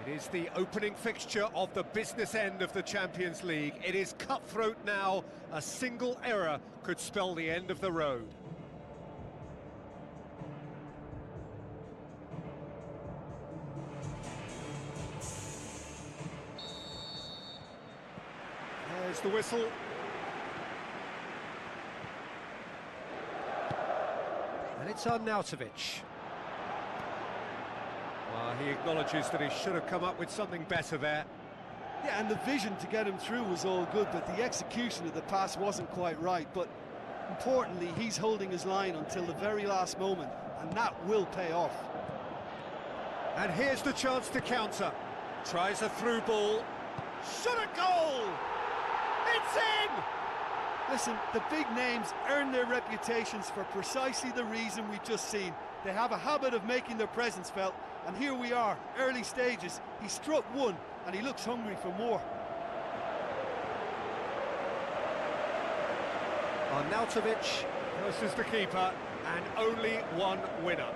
It is the opening fixture of the business end of the Champions League. It is cutthroat now. A single error could spell the end of the road. There's the whistle. And it's Arnautovic. He acknowledges that he should have come up with something better there. Yeah, and the vision to get him through was all good, but the execution of the pass wasn't quite right. But importantly, he's holding his line until the very last moment, and that will pay off. And here's the chance to counter. Tries a through ball. Shot a goal! It's in! Listen, the big names earn their reputations for precisely the reason we've just seen. They have a habit of making their presence felt, and here we are, early stages. He struck one, and he looks hungry for more. Arnautovic versus the keeper, and only one winner.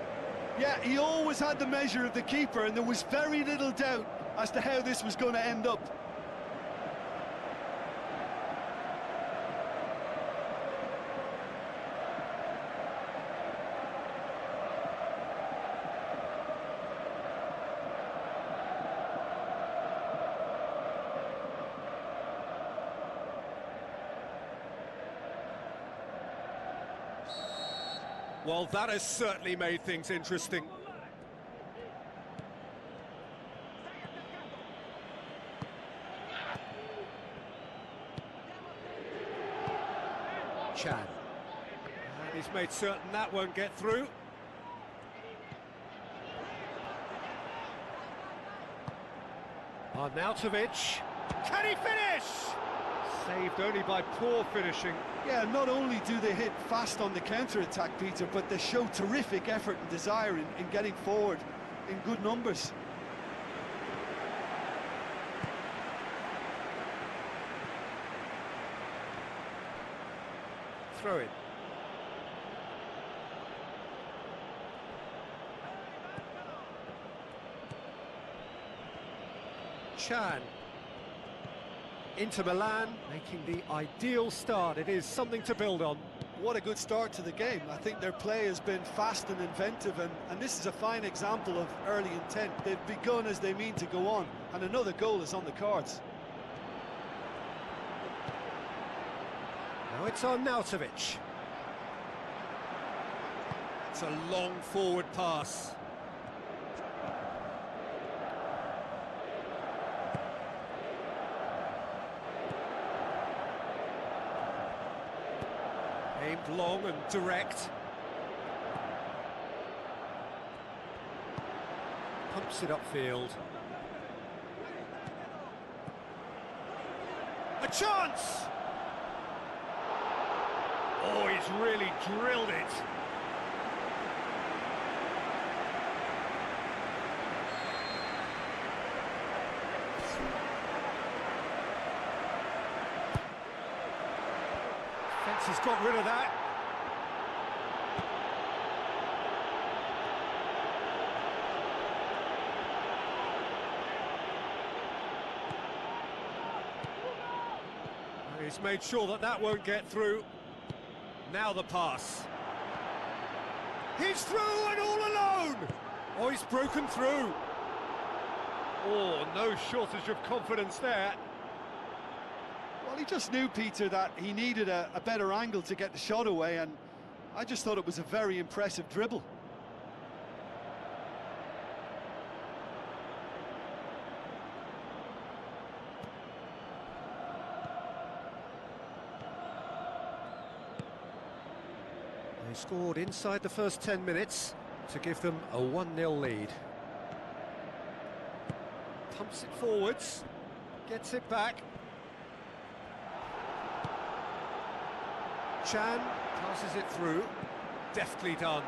Yeah, he always had the measure of the keeper, and there was very little doubt as to how this was going to end up. Well, that has certainly made things interesting. Chan. And he's made certain that won't get through. Arnautovic. Can he finish? Saved only by poor finishing. Yeah, not only do they hit fast on the counter-attack, Peter, but they show terrific effort and desire in getting forward in good numbers. Throw it. Chan. Into Milan, making the ideal start. It is something to build on. What a good start to the game. I think their play has been fast and inventive, and this is a fine example of early intent. They've begun as they mean to go on, and another goal is on the cards. Now it's Arnautovic. It's a long forward pass. Aimed long and direct. Pumps it upfield. A chance! Oh, he's really drilled it. He's got rid of that. He's made sure that that won't get through. Now the pass. He's through and all alone. Oh, he's broken through. Oh, no shortage of confidence there. Well, he just knew, Peter, that he needed a better angle to get the shot away, and I just thought it was a very impressive dribble. They scored inside the first 10 minutes to give them a 1-0 lead. Pumps it forwards, gets it back. Chan passes it through. Deftly done.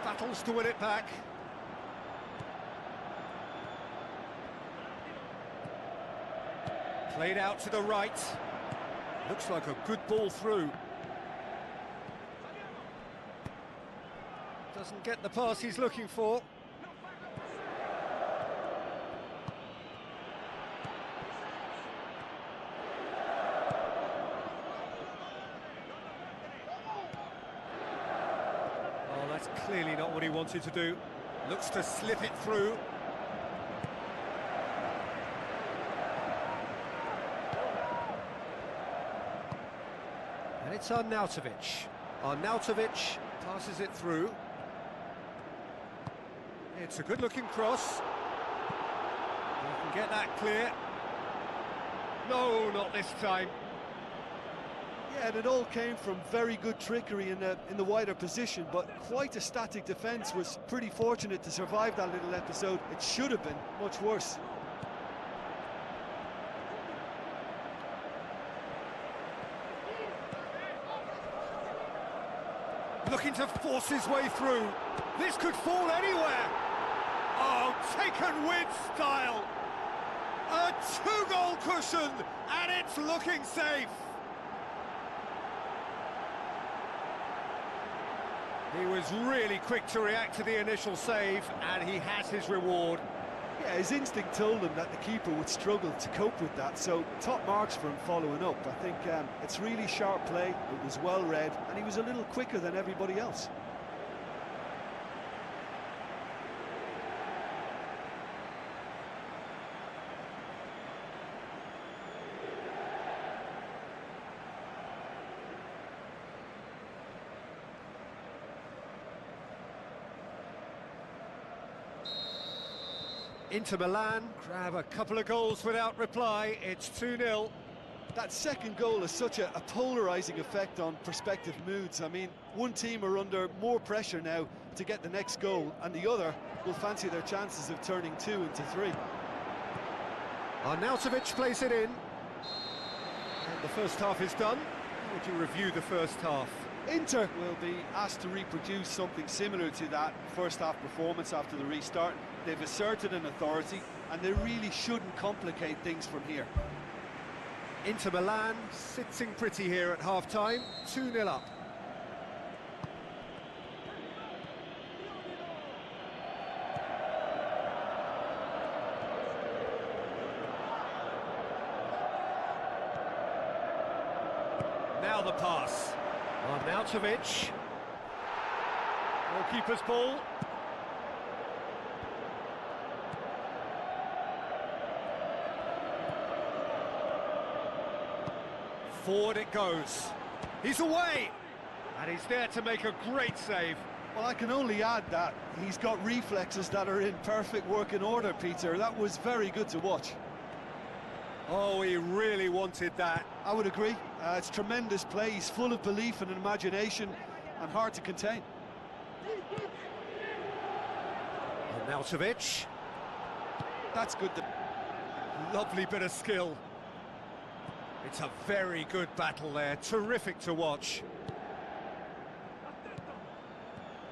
Battles to win it back. Played out to the right. Looks like a good ball through. Doesn't get the pass he's looking for. Oh, that's clearly not what he wanted to do. Looks to slip it through. And it's Arnautovic. Arnautovic passes it through. It's a good-looking cross. You can get that clear. No, not this time. Yeah, and it all came from very good trickery in the wider position, but quite a static defence. Was pretty fortunate to survive that little episode. It should have been much worse. Looking to force his way through. This could fall anywhere. Oh, taken with style. A two-goal cushion, and it's looking safe. He was really quick to react to the initial save, and he has his reward. Yeah, his instinct told him that the keeper would struggle to cope with that, so top marks for him following up. I think it's really sharp play, it was well read, and he was a little quicker than everybody else. Inter Milan grab a couple of goals without reply. It's 2-0. That second goal has such a polarising effect on prospective moods. I mean, one team are under more pressure now to get the next goal, and the other will fancy their chances of turning 2 into 3. Arnautovic plays it in. And the first half is done. How would you review the first half? Inter will be asked to reproduce something similar to that first half performance after the restart. They've asserted an authority, and they really shouldn't complicate things from here. Inter Milan sitting pretty here at half-time, 2-0 up. Now the pass. Arnautovic. Goalkeeper's ball. Forward it goes. He's away! And he's there to make a great save. Well, I can only add that he's got reflexes that are in perfect working order, Peter. That was very good to watch. Oh, he really wanted that. I would agree. It's tremendous play. He's full of belief and imagination and hard to contain. Arnautovic. That's good. Lovely bit of skill. It's a very good battle there. Terrific to watch.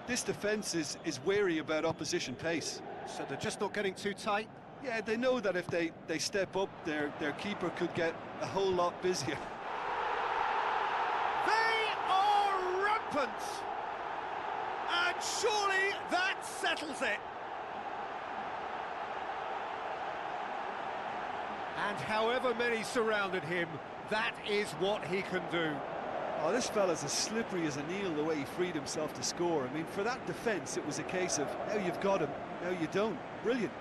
This defence is wary about opposition pace. So they're just not getting too tight? Yeah, they know that if they step up, their keeper could get a whole lot busier. They are rampant! And surely that settles it. And however many surrounded him, that is what he can do. Oh, this fella's as slippery as an eel the way he freed himself to score. I mean, for that defence, it was a case of now you've got him, now you don't. Brilliant.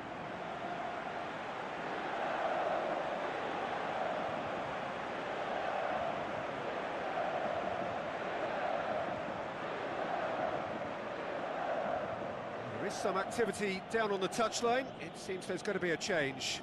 There is some activity down on the touchline. It seems there's going to be a change.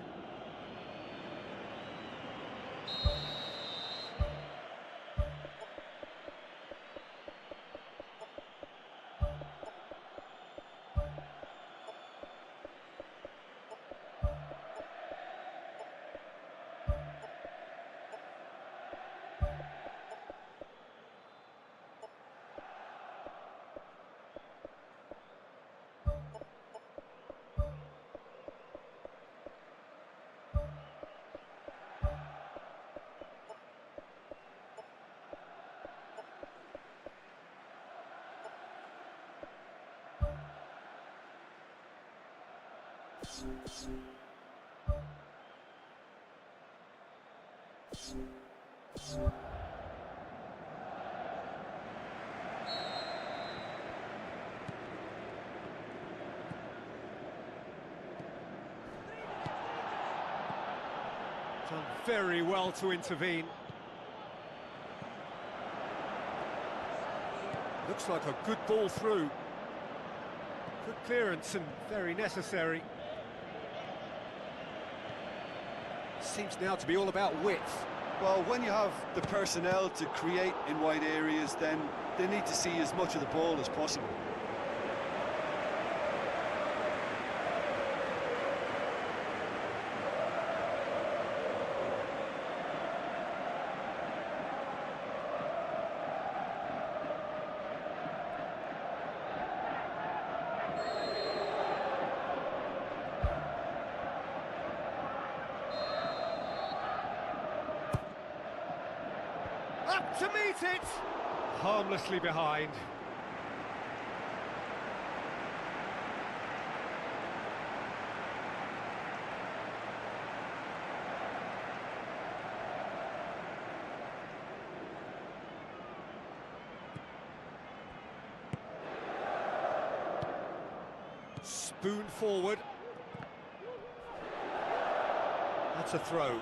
Done very well to intervene. Looks like a good ball through. Good clearance and very necessary. Seems now to be all about width. Well, when you have the personnel to create in wide areas, then they need to see as much of the ball as possible. Up to meet it! Harmlessly behind. Spoon forward. That's a throw.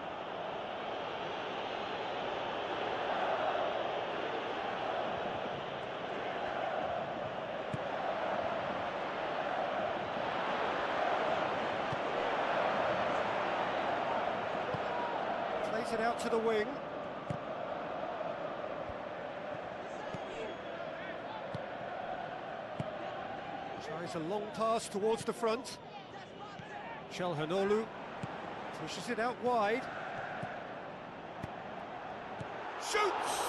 Plays it out to the wing. Tries a long pass towards the front. Çalhanoğlu pushes it out wide. Shoots!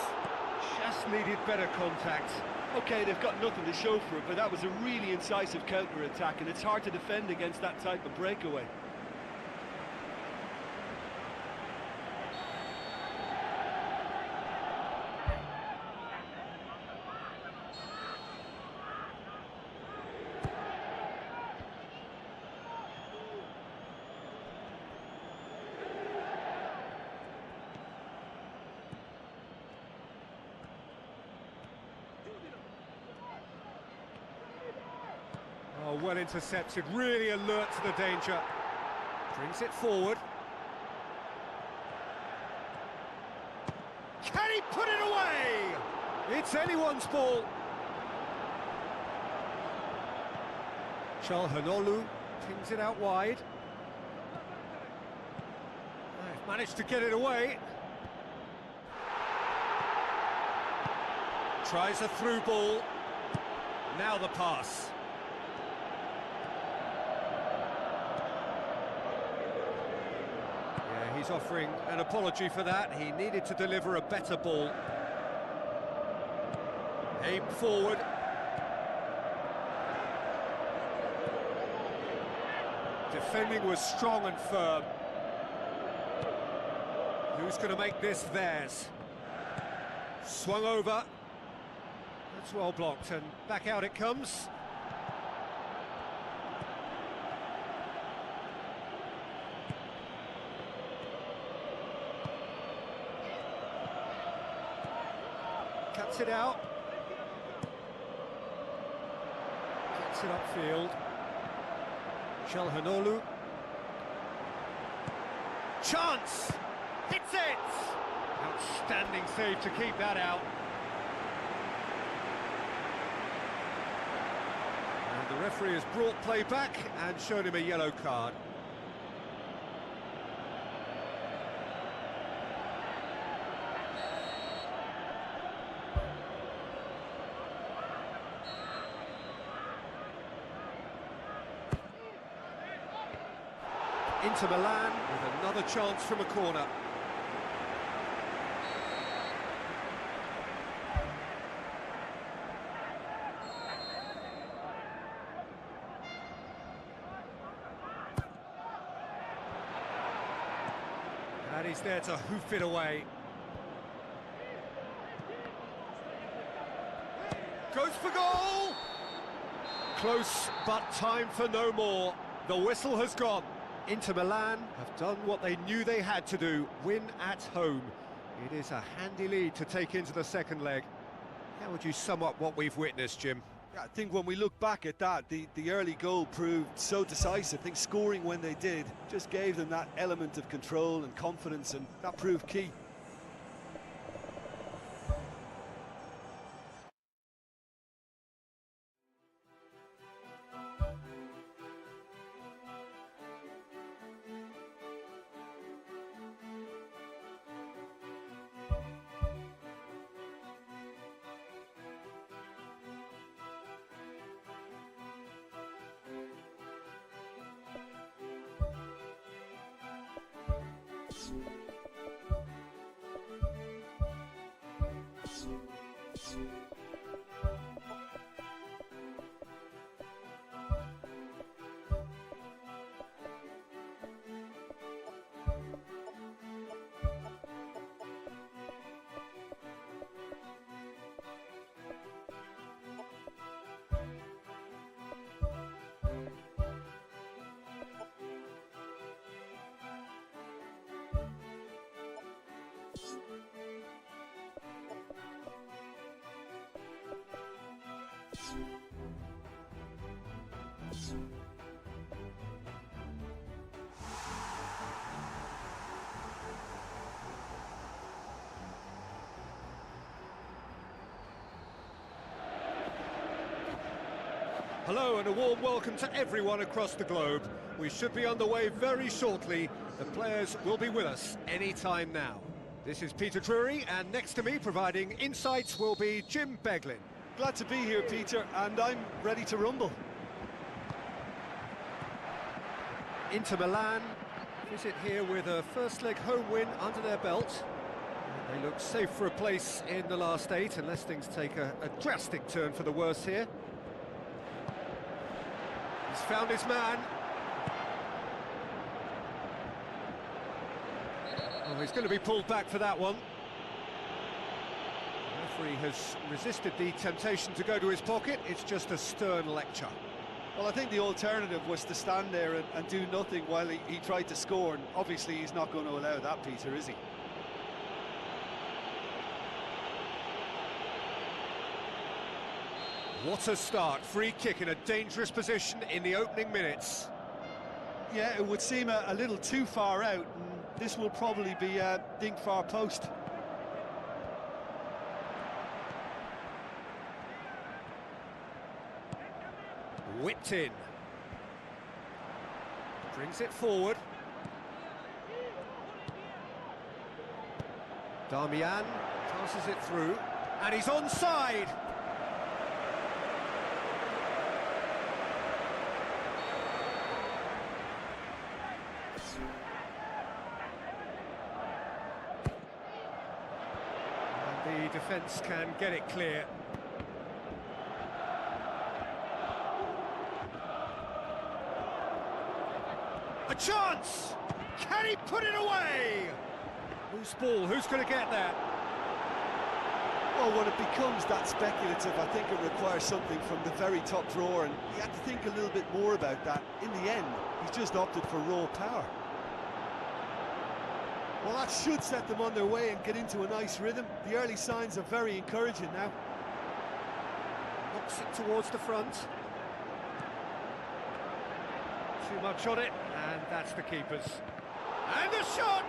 Just needed better contact. Okay, they've got nothing to show for it, but that was a really incisive counter-attack, and it's hard to defend against that type of breakaway. Oh, well intercepted, really alert to the danger. Brings it forward. Can he put it away? It's anyone's ball. Çalhanoğlu pings it out wide. They've managed to get it away. Tries a through ball. Now the pass. He's offering an apology for that. He needed to deliver a better ball. Aim forward. Defending was strong and firm. Who's going to make this theirs? Swung over. That's well blocked, and back out it comes. Cuts it out. Gets it upfield. Çalhanoğlu. Chance! Hits it! Outstanding save to keep that out. And the referee has brought play back and shown him a yellow card. Into Milan with another chance from a corner. And he's there to hoof it away. Goes for goal! Close, but time for no more. The whistle has gone. Inter Milan have done what they knew they had to do, win at home. It is a handy lead to take into the second leg. How would you sum up what we've witnessed, Jim? I think when we look back at that, the early goal proved so decisive. I think scoring when they did just gave them that element of control and confidence, and that proved key. Hello and a warm welcome to everyone across the globe. We should be underway very shortly. The players will be with us any time now. This is Peter Drury, and next to me providing insights will be Jim Beglin. Glad to be here, Peter, and I'm ready to rumble. Inter Milan visit here with a first leg home win under their belt. They look safe for a place in the last 8 unless things take a drastic turn for the worse here. He's found his man. Oh, he's going to be pulled back for that one. The referee has resisted the temptation to go to his pocket. It's just a stern lecture. Well, I think the alternative was to stand there and do nothing while he tried to score, and obviously he's not going to allow that, Peter, is he? What a start. Free kick in a dangerous position in the opening minutes. Yeah, it would seem a little too far out, and this will probably be dink far post. Whipped in. Brings it forward. Darmian passes it through, and he's onside. And the defence can get it clear. A chance! Can he put it away? Loose ball, who's going to get that? Well, when it becomes that speculative, I think it requires something from the very top drawer, and he had to think a little bit more about that. In the end, he's just opted for raw power. Well, that should set them on their way and get into a nice rhythm. The early signs are very encouraging now. Knocks it towards the front. Too much on it, and that's the keeper's. And the shot!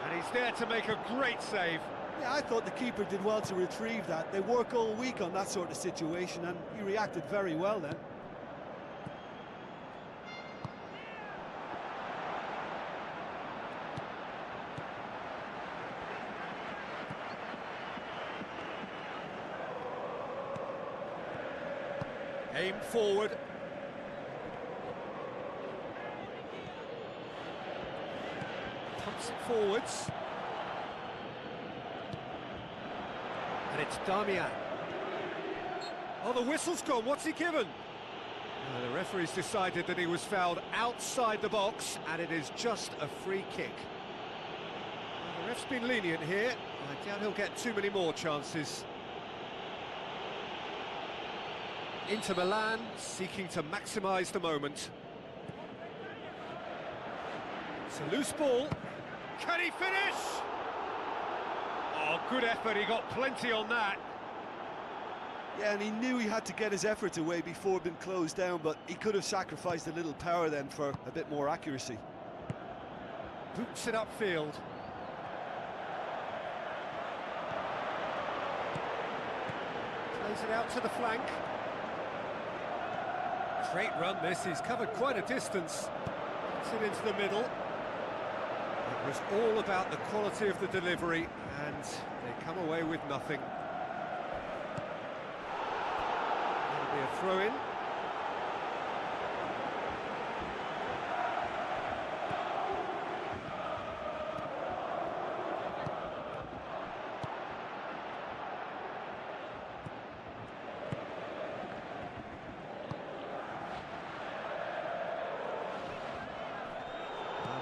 And he's there to make a great save. Yeah, I thought the keeper did well to retrieve that. They work all week on that sort of situation, and he reacted very well then. Aimed forward. Pumps it forwards. And it's Darmian. Oh, the whistle's gone. What's he given? The referee's decided that he was fouled outside the box, and it is just a free kick. The ref's been lenient here. I doubt he'll get too many more chances. Inter Milan seeking to maximise the moment. It's a loose ball. Can he finish? Oh, good effort, he got plenty on that. Yeah, and he knew he had to get his efforts away before being closed down, but he could have sacrificed a little power then for a bit more accuracy. Boots it upfield. Plays it out to the flank. Great run this, he's covered quite a distance. Gets it into the middle. It was all about the quality of the delivery, and they come away with nothing. That'll be a throw-in.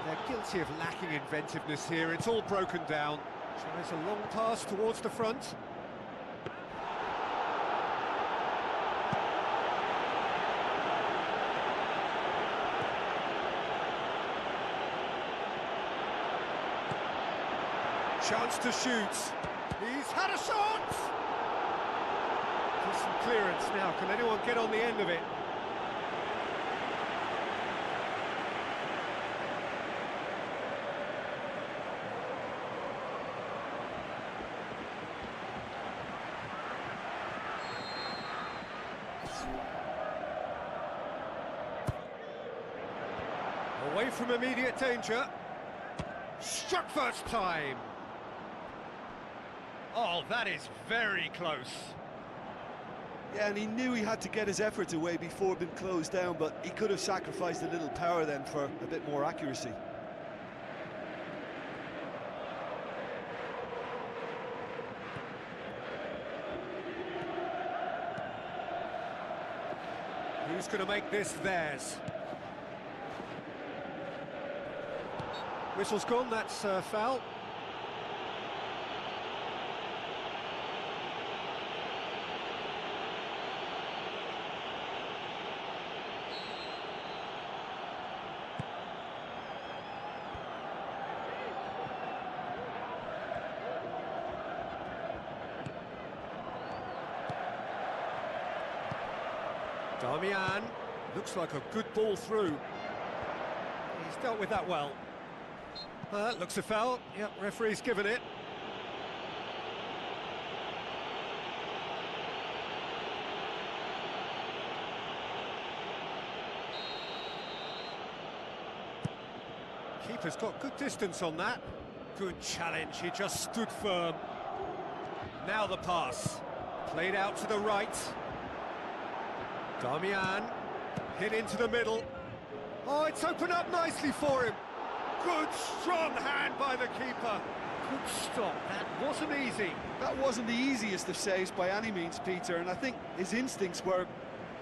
They're guilty of lacking inventiveness here, it's all broken down. Tries a long pass towards the front. Chance to shoot. He's had a shot! Decent clearance now, can anyone get on the end of it? Away from immediate danger. Struck first time. Oh, that is very close. Yeah, and he knew he had to get his efforts away before being closed down, but he could have sacrificed a little power then for a bit more accuracy. Who's going to make this theirs? Whistle's gone, that's a foul. Damian, looks like a good ball through. He's dealt with that well. Looks a foul. Yep, referee's given it. Keeper's got good distance on that. Good challenge, he just stood firm. Now the pass. Played out to the right. Damian, hit into the middle. Oh, it's opened up nicely for him. Good, strong hand by the keeper. Good stop, that wasn't easy. That wasn't the easiest of saves by any means, Peter, and I think his instincts were,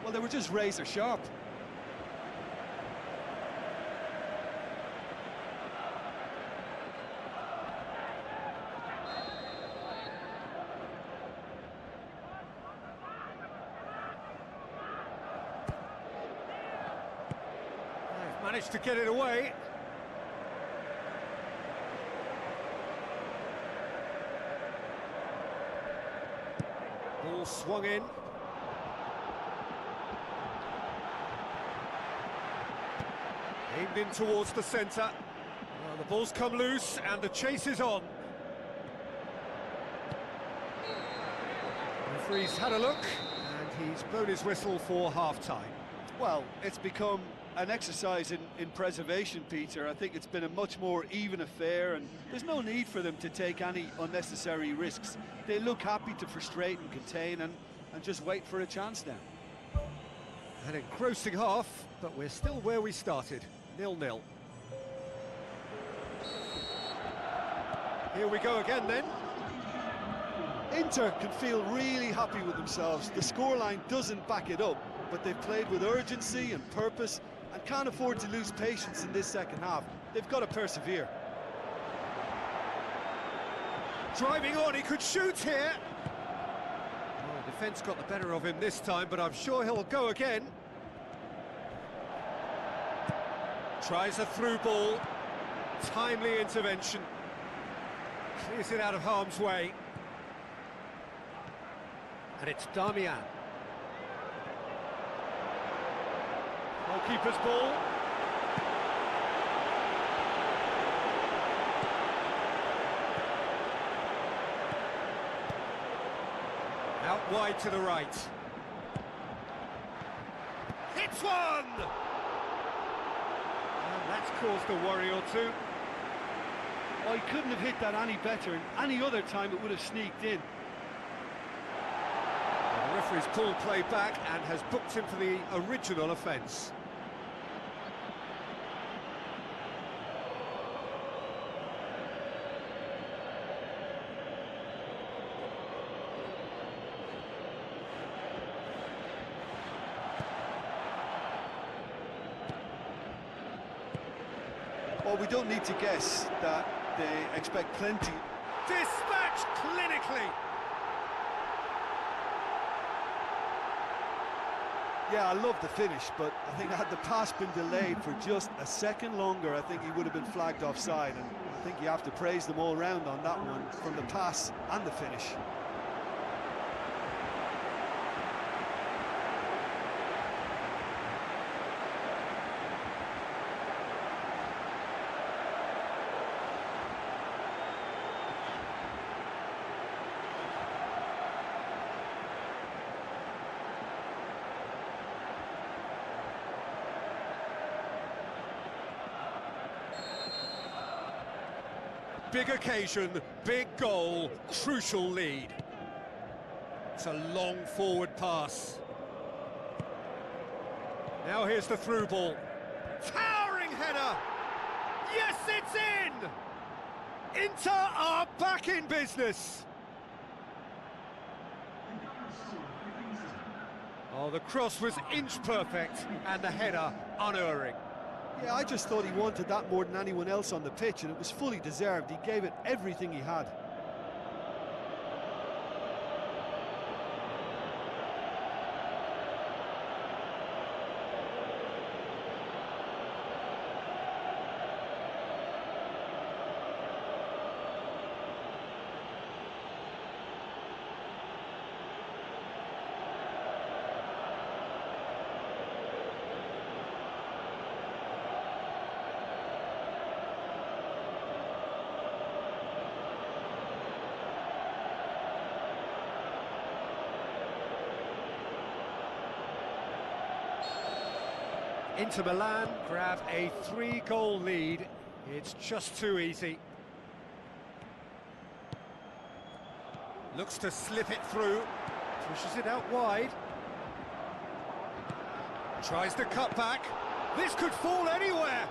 well, they were just razor sharp. They've managed to get it away. Ball swung in. Aimed in towards the centre. Well, the ball's come loose and the chase is on. The referee's had a look and he's blown his whistle for half-time. Well, it's become an exercise in preservation, Peter. I think it's been a much more even affair, and there's no need for them to take any unnecessary risks. They look happy to frustrate and contain and just wait for a chance now. An engrossing half, but we're still where we started, 0-0. Here we go again then. Inter can feel really happy with themselves. The scoreline doesn't back it up, but they've played with urgency and purpose and can't afford to lose patience in this second half. They've got to persevere. Driving on, he could shoot here. Oh, the defence got the better of him this time, but I'm sure he'll go again. Tries a through ball. Timely intervention. Clears it out of harm's way. And it's Damian. Goalkeeper's ball. Out wide to the right. Hits one! And that's caused a worry or two. Oh, he couldn't have hit that any better, and any other time it would have sneaked in. The referee's pulled play back and has booked him for the original offence. Well, we don't need to guess that they expect plenty. Dispatched clinically! Yeah, I love the finish, but I think had the pass been delayed for just a second longer, I think he would have been flagged offside, and I think you have to praise them all round on that one, from the pass and the finish. Big occasion, big goal, crucial lead. It's a long forward pass. Now here's the through ball. Towering header! Yes, it's in! Inter are back in business! Oh, the cross was inch perfect and the header unerring. Yeah, I just thought he wanted that more than anyone else on the pitch, and it was fully deserved. He gave it everything he had. Inter Milan grab a 3-goal lead. It's just too easy. Looks to slip it through. Pushes it out wide. Tries the cut back. This could fall anywhere.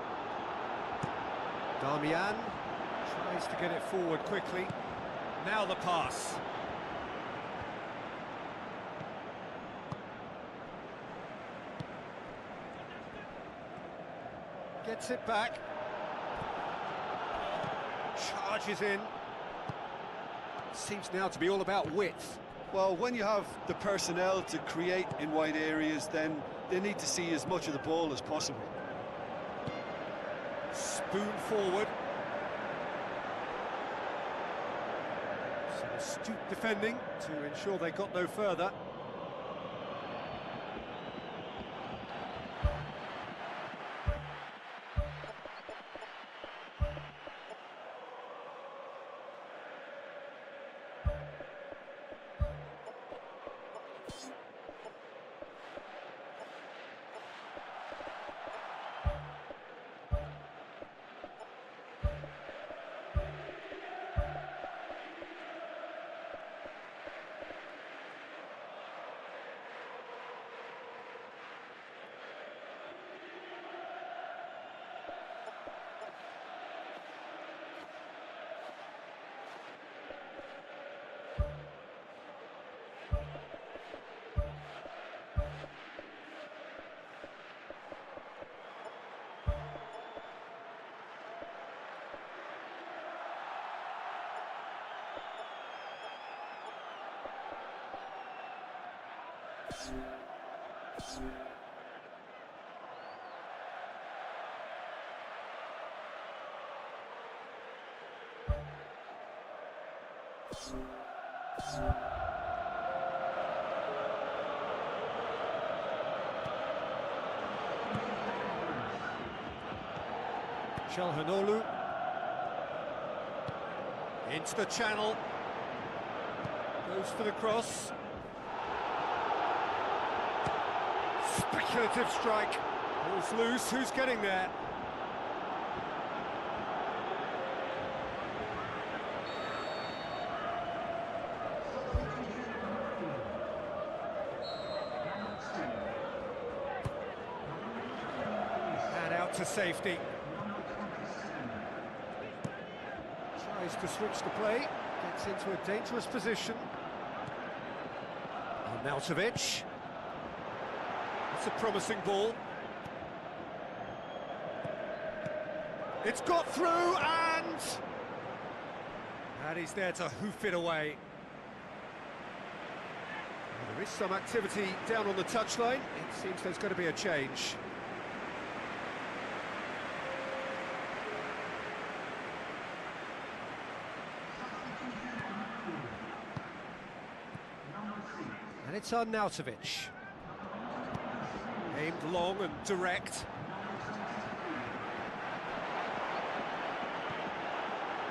Damian tries to get it forward quickly. Now the pass. Gets it back. Charges in. Seems now to be all about width. Well, when you have the personnel to create in wide areas, then they need to see as much of the ball as possible. Spoon forward. Some astute defending to ensure they got no further. Çalhanoğlu into the channel, goes for the cross. Speculative strike. Ball's loose, who's getting there? And out to safety. Tries to switch the play, gets into a dangerous position. Arnautovic. It's a promising ball. It's got through and he's there to hoof it away. Well, there is some activity down on the touchline. It seems there's going to be a change. And it's Arnautovic. Aimed long and direct.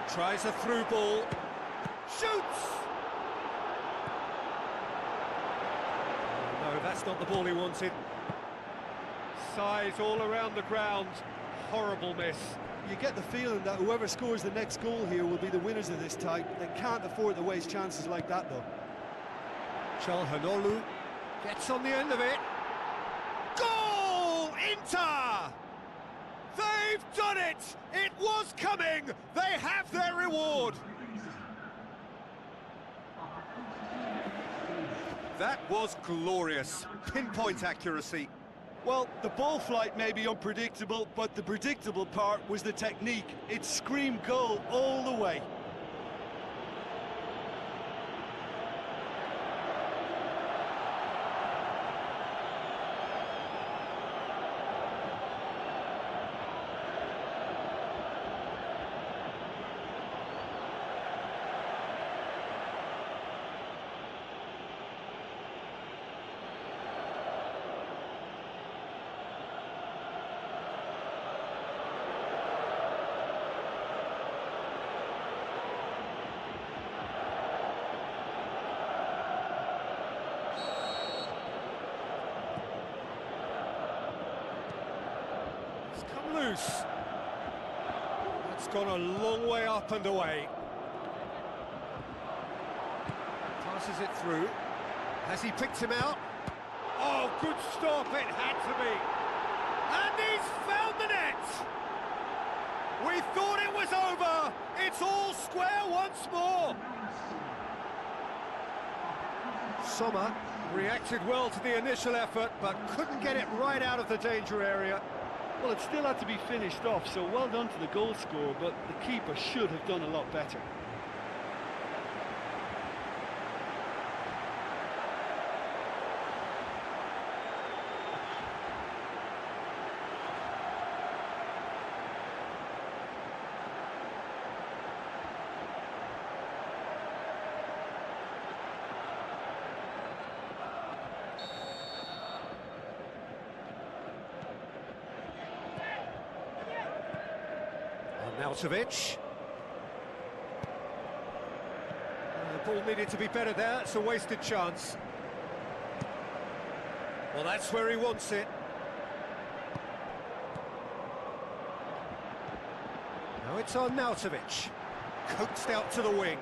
Tries a through ball. Shoots! Oh, no, that's not the ball he wanted. Size all around the ground. Horrible miss. You get the feeling that whoever scores the next goal here will be the winners of this tie. They can't afford to waste chances like that, though. Çalhanoğlu gets on the end of it. Goal! Inter! They've done it! It was coming! They have their reward! That was glorious. Pinpoint accuracy. Well, the ball flight may be unpredictable, but the predictable part was the technique. It screamed goal all the way. Loose. That's gone a long way up and away. Passes it through. Has he picked him out? Oh, good stop, it had to be. And he's found the net! We thought it was over. It's all square once more. Sommer reacted well to the initial effort, but couldn't get it right out of the danger area. Well, it still had to be finished off, so well done to the goal scorer, but the keeper should have done a lot better. Arnautovic. The ball needed to be better there, it's a wasted chance. Well, that's where he wants it. Now it's Arnautovic. Coaxed out to the wing.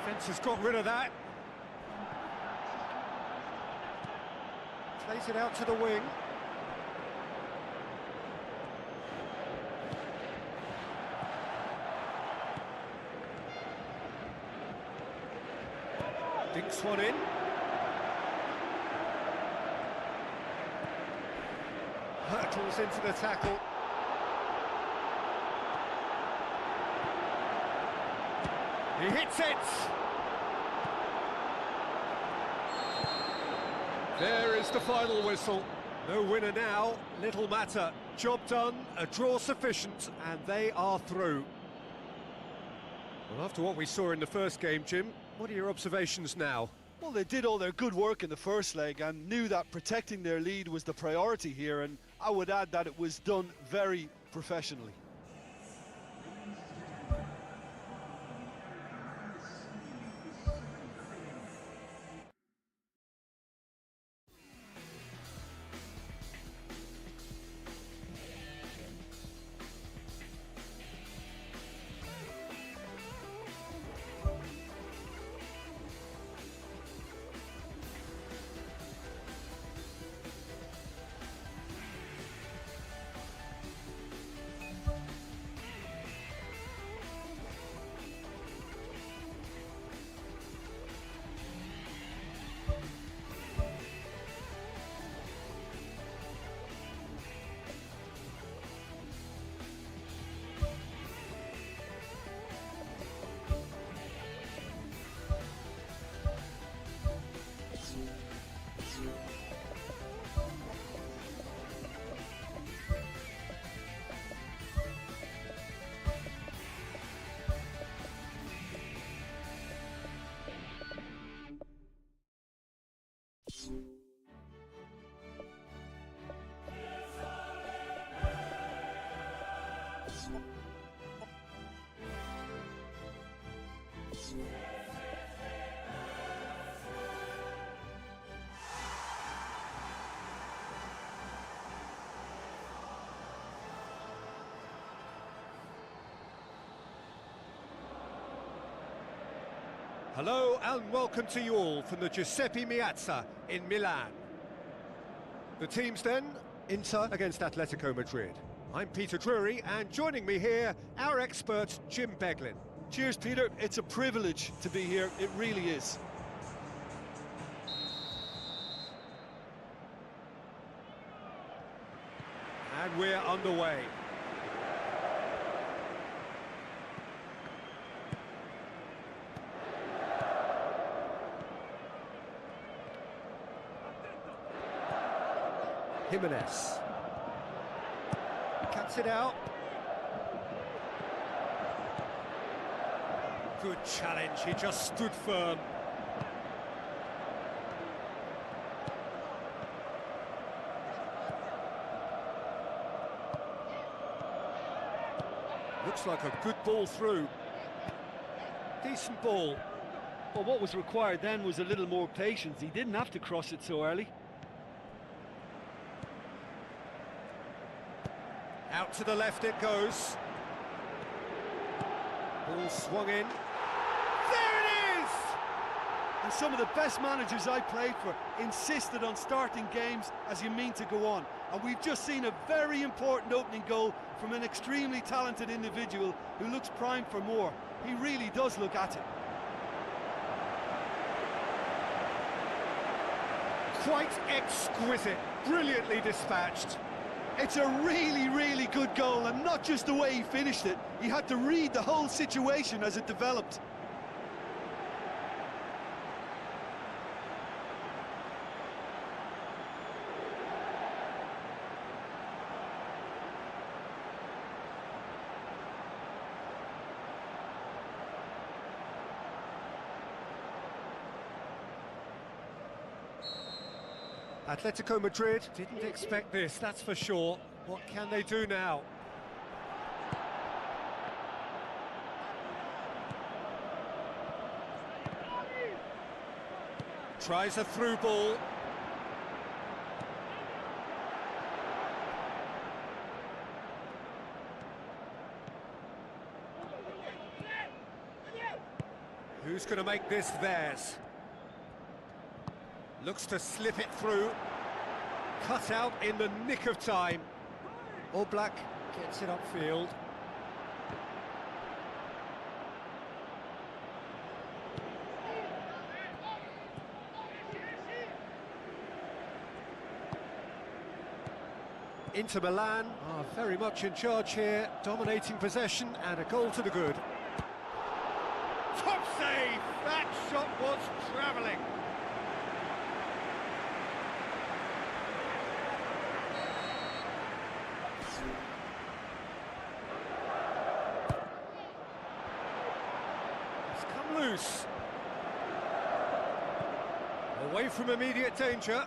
Defence has got rid of that. Plays it out to the wing. Dinks one in. Hurtles into the tackle. He hits it! There is the final whistle. No winner now, little matter. Job done, a draw sufficient, and they are through. Well, after what we saw in the first game, Jim, what are your observations now? Well, they did all their good work in the first leg and knew that protecting their lead was the priority here, and I would add that it was done very professionally. Hello and welcome to you all from the Giuseppe Meazza in Milan. The teams then, Inter against Atletico Madrid. I'm Peter Drury, and joining me here, our expert Jim Beglin. Cheers, Peter. It's a privilege to be here. It really is. And we're underway. Jimenez cuts it out. Good challenge, he just stood firm. Looks like a good ball through. Decent ball. Well, what was required then was a little more patience. He didn't have to cross it so early. Out to the left it goes. Ball swung in. There it is! And some of the best managers I played for insisted on starting games as you mean to go on. And we've just seen a very important opening goal from an extremely talented individual who looks primed for more. He really does look at it. Quite exquisite, brilliantly dispatched. It's a really, really good goal, and not just the way he finished it. He had to read the whole situation as it developed. Atletico Madrid didn't expect this, that's for sure. What can they do now? Tries a through ball. Who's going to make this theirs? Looks to slip it through. Cut out in the nick of time. Oblak gets it upfield. Inter Milan are very much in charge here, dominating possession and a goal to the good. Top save! That shot was travelling. loose. Away from immediate danger.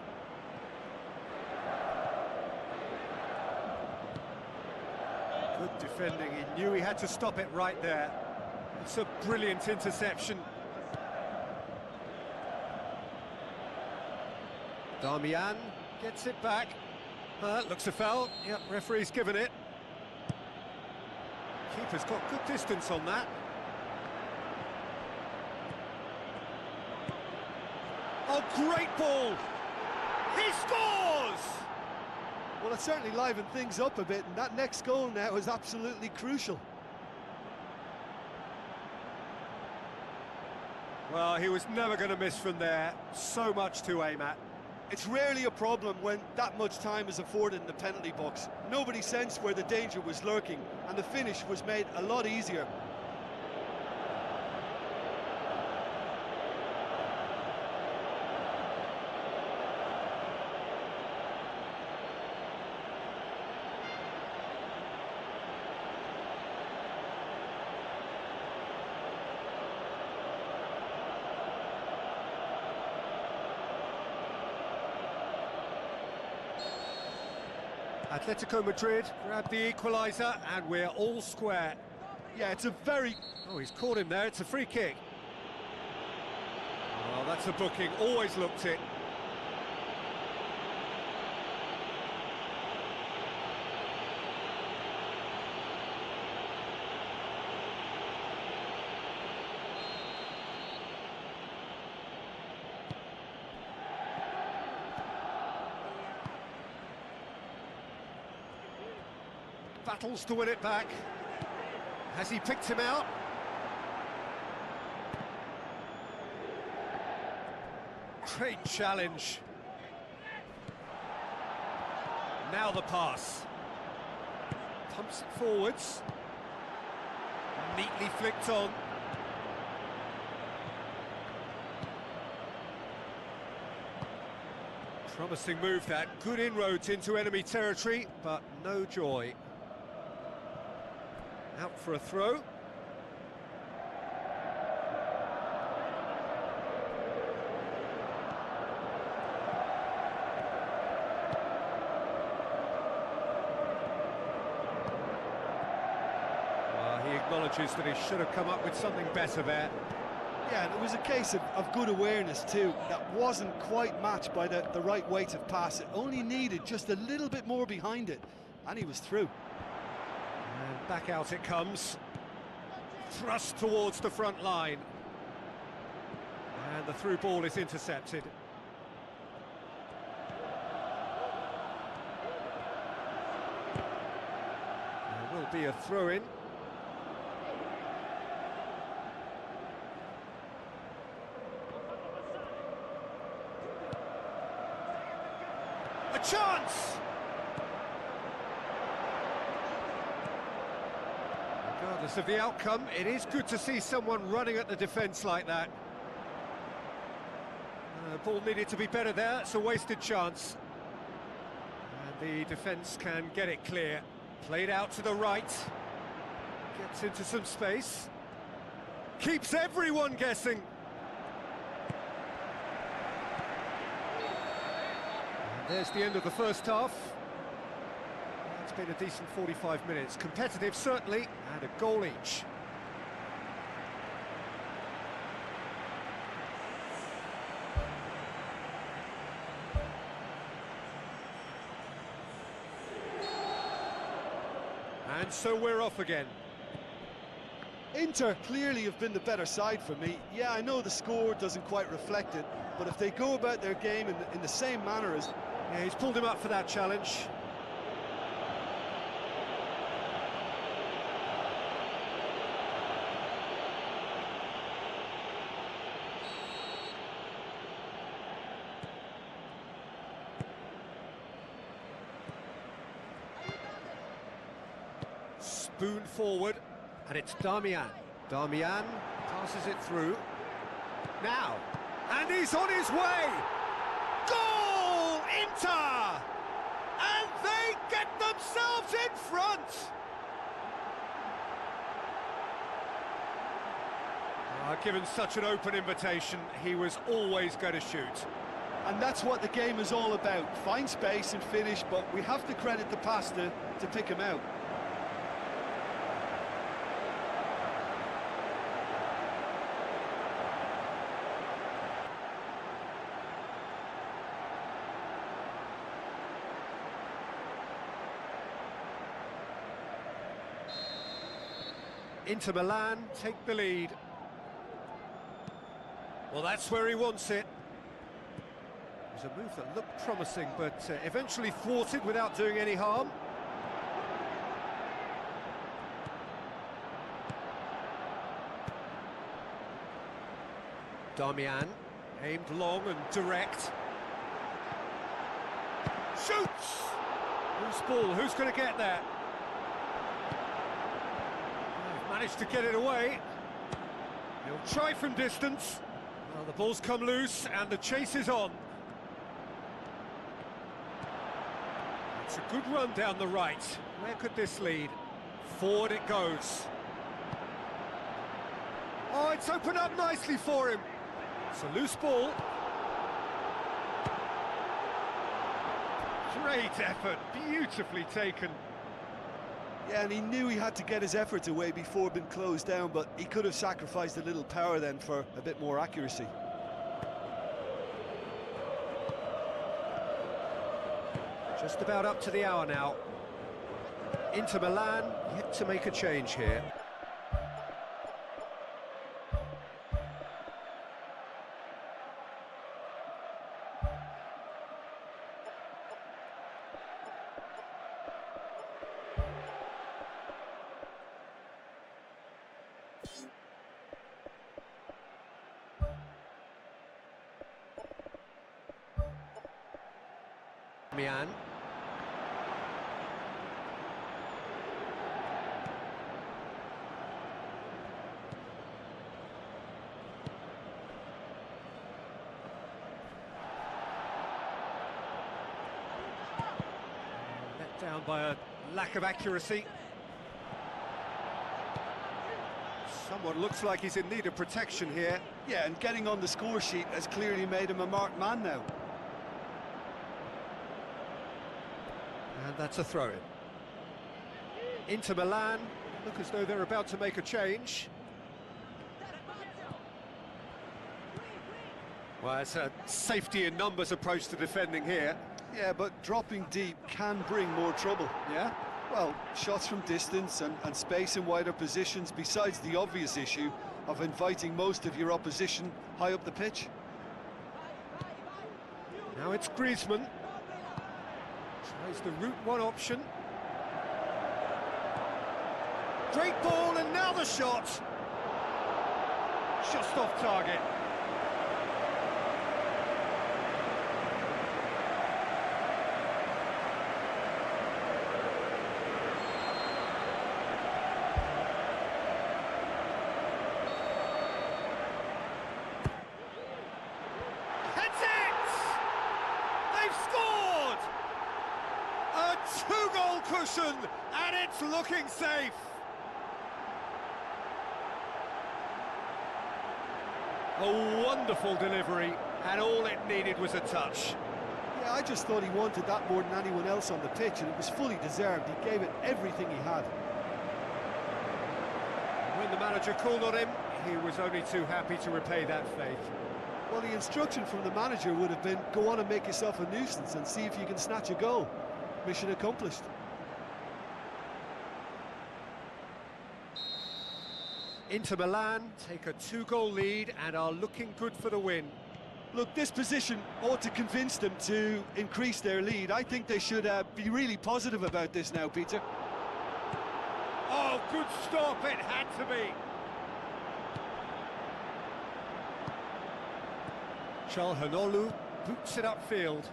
Good defending, he knew he had to stop it right there. It's a brilliant interception. Darmian gets it back. Looks a foul. Yep, referee's given it. Keeper's got good distance on that. Oh, great ball! He scores! Well, it certainly livened things up a bit, and that next goal now is absolutely crucial. Well, he was never going to miss from there. So much to aim at. It's rarely a problem when that much time is afforded in the penalty box. Nobody sensed where the danger was lurking, and the finish was made a lot easier. Atletico Madrid grab the equaliser, and we're all square. Yeah, it's a very... Oh, he's caught him there, it's a free kick. Oh, that's a booking, always looked it. Battles to win it back. Has he picked him out? Great challenge. Now the pass. Pumps it forwards. Neatly flicked on. Promising move that. Good inroads into enemy territory, but no joy. Out for a throw. Well, he acknowledges that he should have come up with something better there. Yeah, and it was a case of good awareness too. That wasn't quite matched by the right weight of pass. It only needed just a little bit more behind it, and he was through. And back out it comes. Thrust towards the front line. And the through ball is intercepted. There will be a throw-in. A chance! Regardless of the outcome, it is good to see someone running at the defence like that. The ball needed to be better there, it's a wasted chance. And the defence can get it clear. Played out to the right. Gets into some space. Keeps everyone guessing. And there's the end of the first half. It's been a decent 45 minutes. Competitive, certainly, and a goal each. And so we're off again. Inter clearly have been the better side for me. Yeah, I know the score doesn't quite reflect it, but if they go about their game in the same manner as... Yeah, he's pulled him up for that challenge. Spoon forward, and it's Darmian. Darmian passes it through. Now, and he's on his way! Goal, Inter! And they get themselves in front! Given such an open invitation, he was always going to shoot. And that's what the game is all about. Find space and finish, but we have to credit the pass to pick him out. Inter Milan take the lead. Well, that's where he wants it. It was a move that looked promising, but eventually thwarted without doing any harm. Darmian, aimed long and direct. Shoots! Loose ball, who's going to get that? Managed to get it away. He'll try from distance. Well, the ball's come loose and the chase is on. It's a good run down the right. Where could this lead? Forward it goes. Oh, it's opened up nicely for him. It's a loose ball. Great effort, beautifully taken. Yeah, and he knew he had to get his efforts away before being closed down, but he could have sacrificed a little power then for a bit more accuracy. Just about up to the hour now. Inter Milan yet to make a change here. Milan. Let down by a lack of accuracy. Someone looks like he's in need of protection here. Yeah, and getting on the score sheet has clearly made him a marked man now. And that's a throw-in. Inter Milan look as though they're about to make a change. Well, it's a safety in numbers approach to defending here. Yeah, but dropping deep can bring more trouble. Yeah? Well, shots from distance and space in wider positions, besides the obvious issue of inviting most of your opposition high up the pitch. Now it's Griezmann. Tries the route one option. Great ball, and now the shot. Just off target. That's it! They've scored! A two-goal cushion, and it's looking safe. A wonderful delivery, and all it needed was a touch. Yeah, I just thought he wanted that more than anyone else on the pitch, and it was fully deserved. He gave it everything he had. When the manager called on him, he was only too happy to repay that faith. Well, the instruction from the manager would have been, go on and make yourself a nuisance and see if you can snatch a goal. Mission accomplished. Inter Milan take a two-goal lead and are looking good for the win. Look, this position ought to convince them to increase their lead. I think they should be really positive about this now, Peter. Oh, good stop, it had to be. Çalhanoğlu boots it upfield.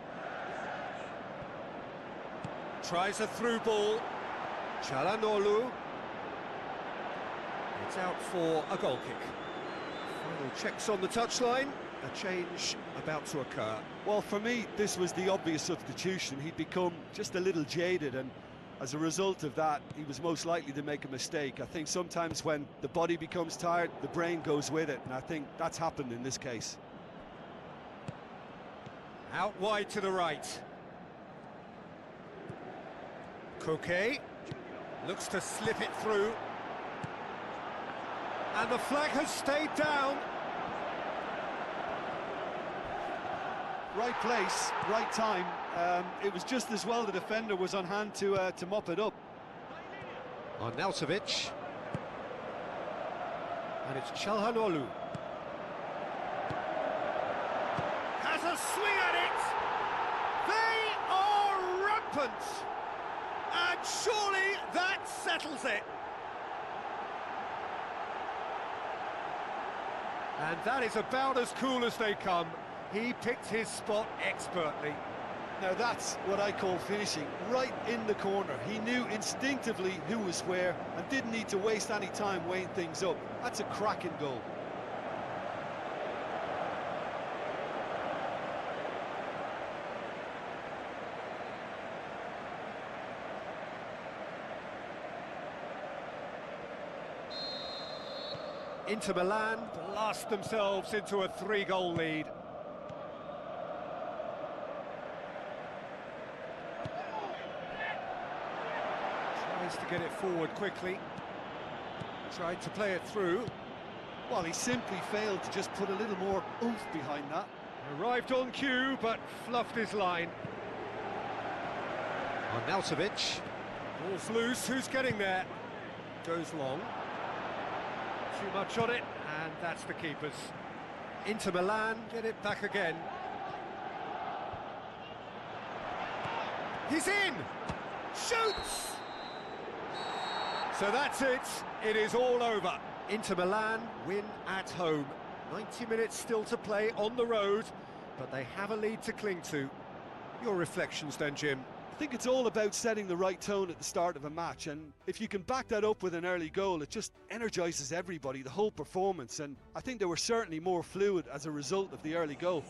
Tries a through ball. Çalhanoğlu. It's out for a goal kick. Final checks on the touchline. A change about to occur. Well, for me, this was the obvious substitution. He'd become just a little jaded, and As a result of that, he was most likely to make a mistake. I think sometimes when the body becomes tired, the brain goes with it, and I think that's happened in this case. Out wide to the right. Coquet looks to slip it through. And the flag has stayed down. Right place, right time. It was just as well the defender was on hand to mop it up. Arnautovic. And it's Çalhanoğlu. Has a swing at it! They are rampant! And surely that settles it! And that is about as cool as they come. He picked his spot expertly. Now that's what I call finishing, right in the corner. He knew instinctively who was where and didn't need to waste any time weighing things up. That's a cracking goal. Inter Milan blast themselves into a 3-goal lead. Tries to get it forward quickly. Tried to play it through. Well, he simply failed to just put a little more oomph behind that. Arrived on cue, but fluffed his line. Arnautovic. Ball's loose, who's getting there? Goes long. Too much on it, and that's the keeper's. Inter Milan get it back again. He's in! Shoots! So that's it. It is all over. Inter Milan win at home. 90 minutes still to play on the road, but they have a lead to cling to. Your reflections then, Jim? I think it's all about setting the right tone at the start of a match, and if you can back that up with an early goal, it just energises everybody, the whole performance, and I think they were certainly more fluid as a result of the early goal.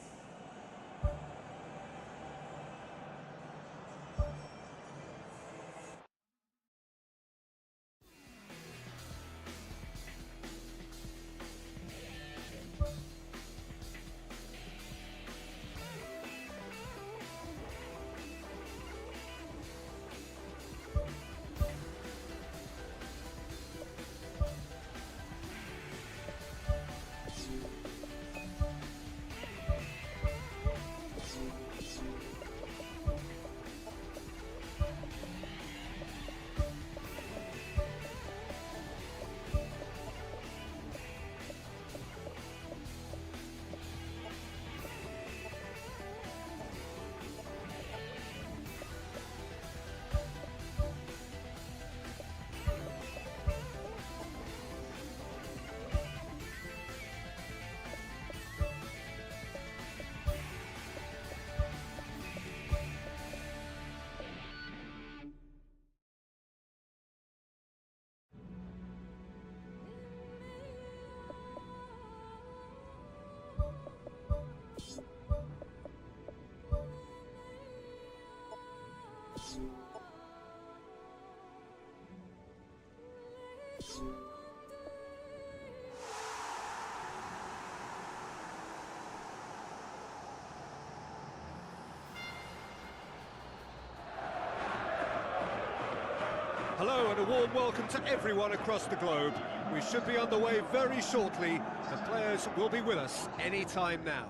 Hello and a warm welcome to everyone across the globe. We should be underway very shortly. The players will be with us any time now.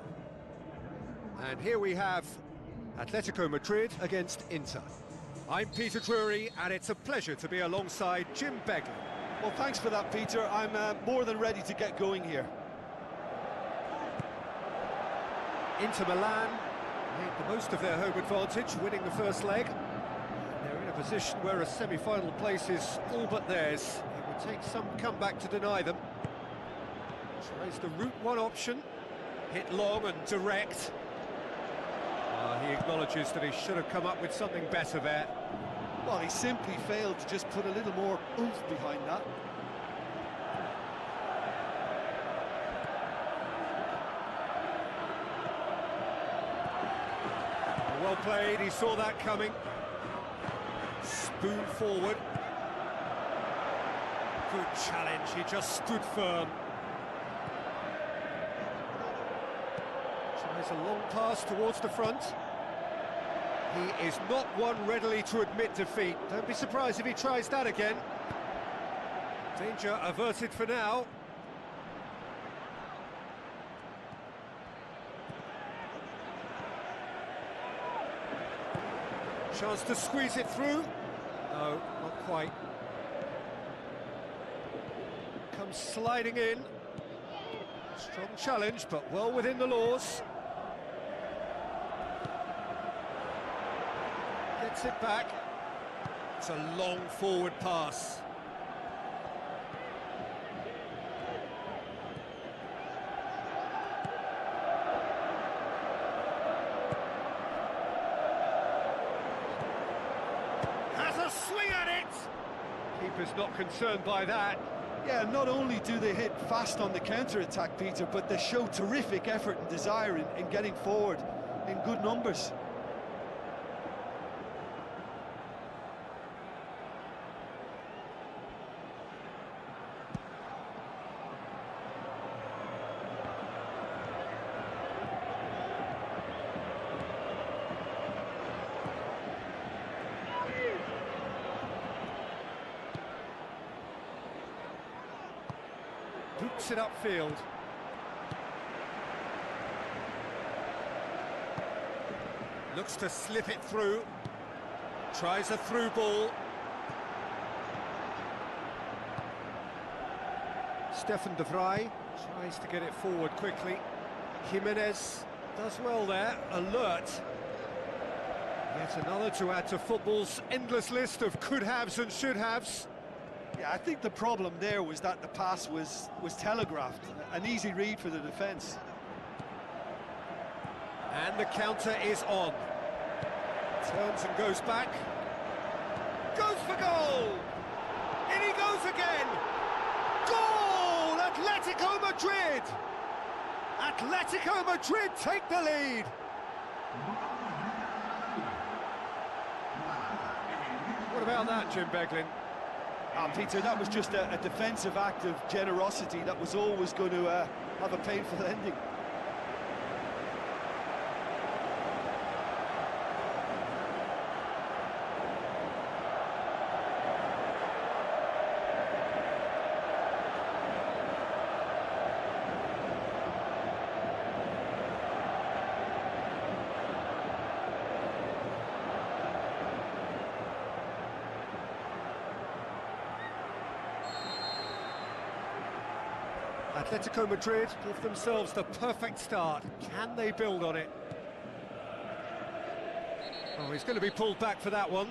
And here we have Atletico Madrid against Inter. I'm Peter Drury, and it's a pleasure to be alongside Jim Begley. Well, thanks for that, Peter. I'm more than ready to get going here. Inter Milan made the most of their home advantage, winning the first leg. They're in a position where a semi-final place is all but theirs. It would take some comeback to deny them. Tries the route one option, hit long and direct. He acknowledges that he should have come up with something better there. Well, he simply failed to just put a little more oomph behind that. Well played, he saw that coming. spoon forward. Good challenge, he just stood firm. Tries a long pass towards the front. He is not one readily to admit defeat. Don't be surprised if he tries that again. Danger averted for now. Chance to squeeze it through. No, not quite. Comes sliding in. Strong challenge, but well within the laws. Gets it back. It's a long forward pass. Has a swing at it! Keeper's not concerned by that. Yeah, not only do they hit fast on the counter-attack, Peter, but they show terrific effort and desire in getting forward in good numbers. Boots it upfield. Looks to slip it through. Tries a through ball. Stefan de Vrij tries to get it forward quickly. Jimenez does well there, alert. Yet another to add to football's endless list of could-haves and should-haves. Yeah, I think the problem there was that the pass was telegraphed. An easy read for the defence. And the counter is on. Turns and goes back. Goes for goal! In he goes again! Goal! Atletico Madrid! Atletico Madrid take the lead! What about that, Jim Beglin? Peter, that was just a defensive act of generosity that was always going to have a painful ending. Atletico Madrid give themselves the perfect start. Can they build on it? Oh, he's going to be pulled back for that one.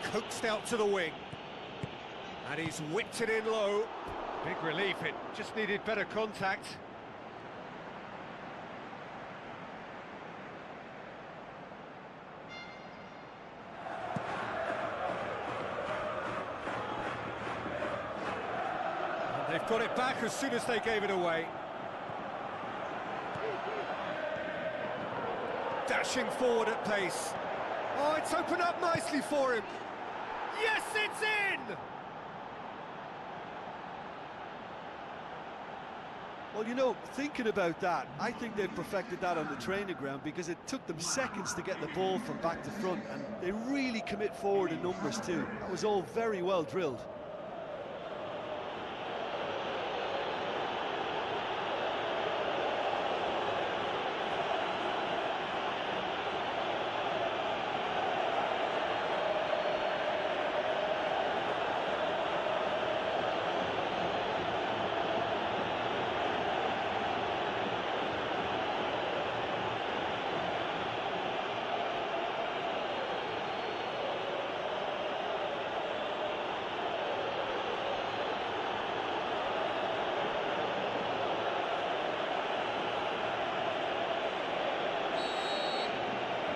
Coaxed out to the wing. And he's whipped it in low. Big relief, it just needed better contact. They've got it back as soon as they gave it away. Dashing forward at pace. Oh, it's opened up nicely for him. Yes, it's in! Well, you know, thinking about that, I think they've perfected that on the training ground because it took them seconds to get the ball from back to front, and they really commit forward in numbers too. That was all very well drilled.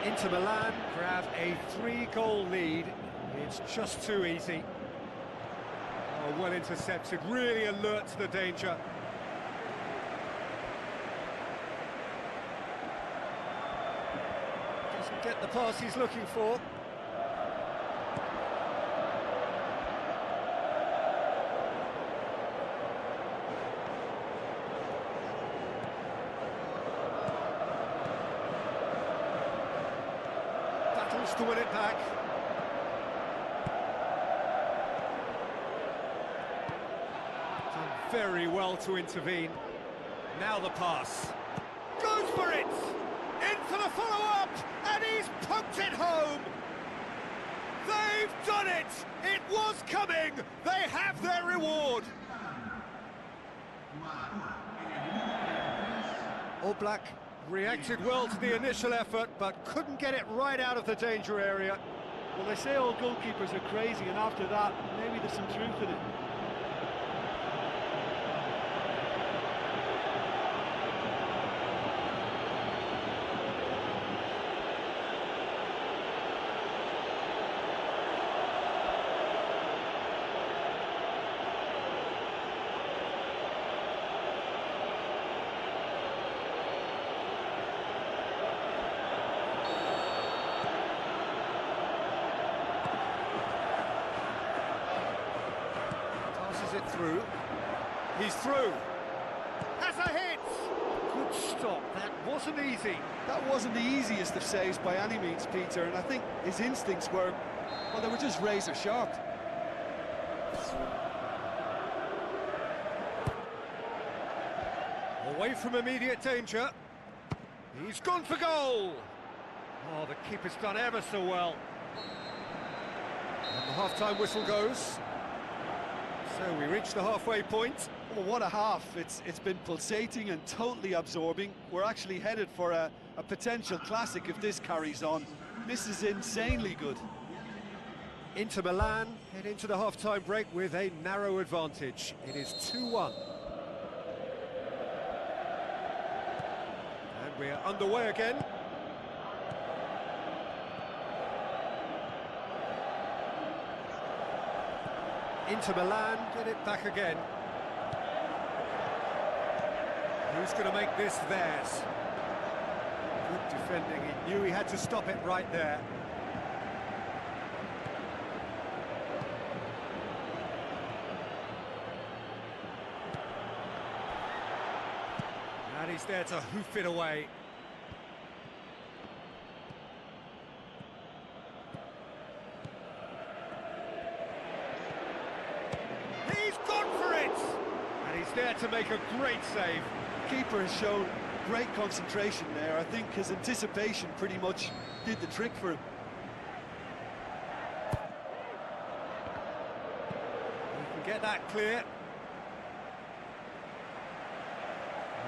Inter Milan grab a 3-goal lead. It's just too easy. Oh, well intercepted, really alert to the danger. Doesn't get the pass he's looking for. Wants to win it back. Done very well to intervene. Now the pass. Goes for it! In for the follow-up, and he's poked it home! They've done it! It was coming! They have their reward! All Black reacted well to the initial effort, but couldn't get it right out of the danger area. Well, they say all goalkeepers are crazy, and after that, maybe there's some truth in it. It through. He's through. Has a hit. Good stop. That wasn't easy. That wasn't the easiest of saves by any means, Peter, and I think his instincts were, well, they were just razor sharp. Away from immediate danger. He's gone for goal. Oh, the keeper's done ever so well. And the half-time whistle goes. So we reach the halfway point. Well, what a half. It's been pulsating and totally absorbing. We're actually headed for a potential classic if this carries on. This is insanely good. Inter Milan head into the half-time break with a narrow advantage. It is 2-1. And we're underway again. Inter Milan get it back again. Who's going to make this theirs? Good defending. He knew he had to stop it right there. And he's there to hoof it away. There to make a great save. Keeper has shown great concentration there. I think his anticipation pretty much did the trick for him. You can get that clear.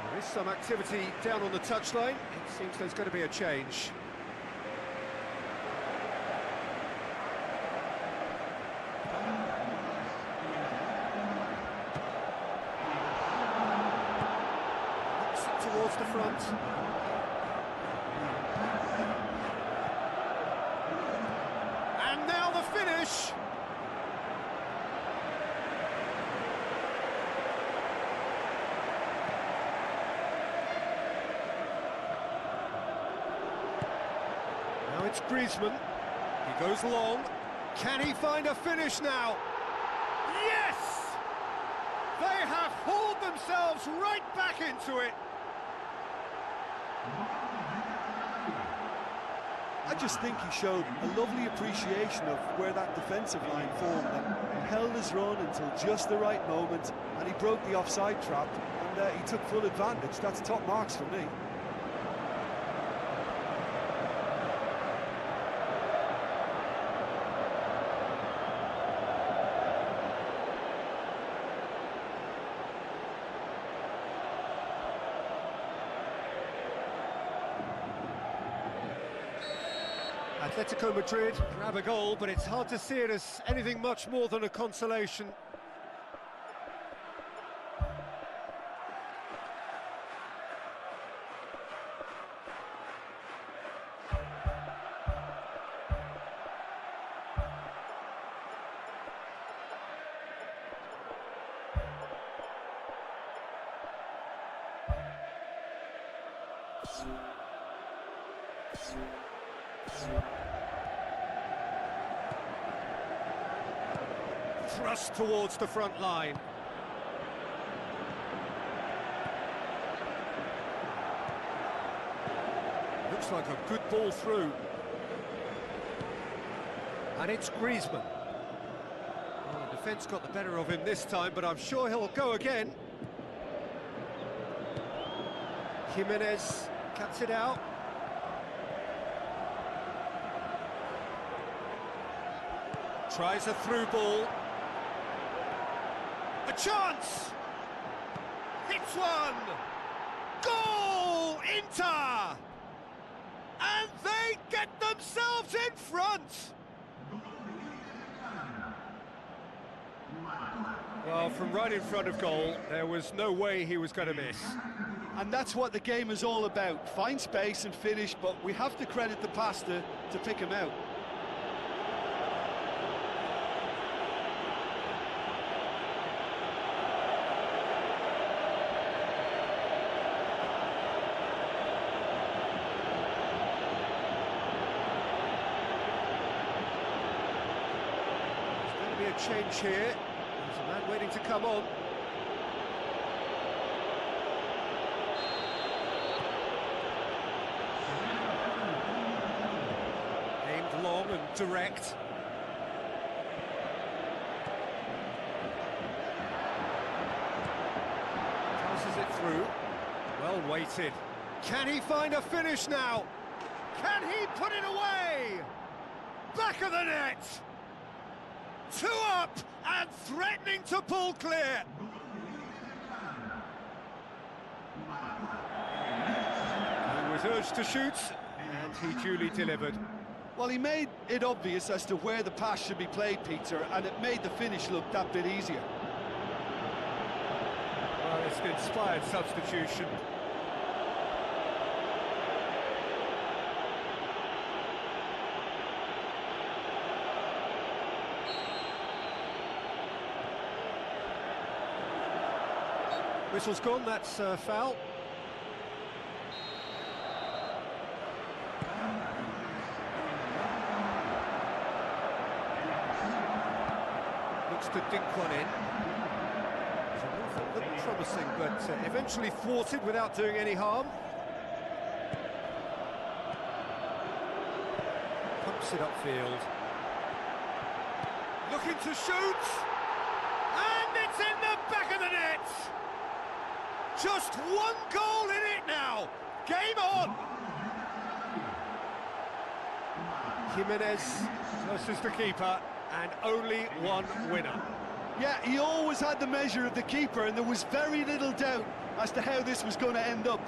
There is some activity down on the touchline. It seems there's going to be a change. Towards the front. And now the finish. Now it's Griezmann. He goes long. Can he find a finish now? Yes! They have hauled themselves right back into it. I just think he showed a lovely appreciation of where that defensive line formed and held his run until just the right moment, and he broke the offside trap, and he took full advantage. That's top marks for me. Atletico Madrid grab a goal, but it's hard to see it as anything much more than a consolation. Thrust towards the front line. Looks like a good ball through. And it's Griezmann. Well, the defence got the better of him this time, but I'm sure he'll go again. Jimenez cuts it out. Tries a through ball. A chance! Hits one! Goal! Inter! And they get themselves in front! Well, from right in front of goal, there was no way he was going to miss. And that's what the game is all about. Find space and finish, but we have to credit the pasta to pick him out. There's going to be a change here. There's a man waiting to come on. Long and direct. Passes it through. Well weighted. Can he find a finish now? Can he put it away? Back of the net. 2 up and threatening to pull clear. He was urged to shoot and he duly delivered. Well, he made it obvious as to where the pass should be played, Peter, and it made the finish look that bit easier. Well, it's an inspired substitution. Whistle's gone, that's foul. To dink one in. It looked promising, but eventually thwarted without doing any harm. Pumps it upfield. Looking to shoot! And it's in the back of the net! Just 1 goal in it now! Game on! Jimenez versus the keeper. And only one winner. Yeah, he always had the measure of the keeper, and there was very little doubt as to how this was going to end up.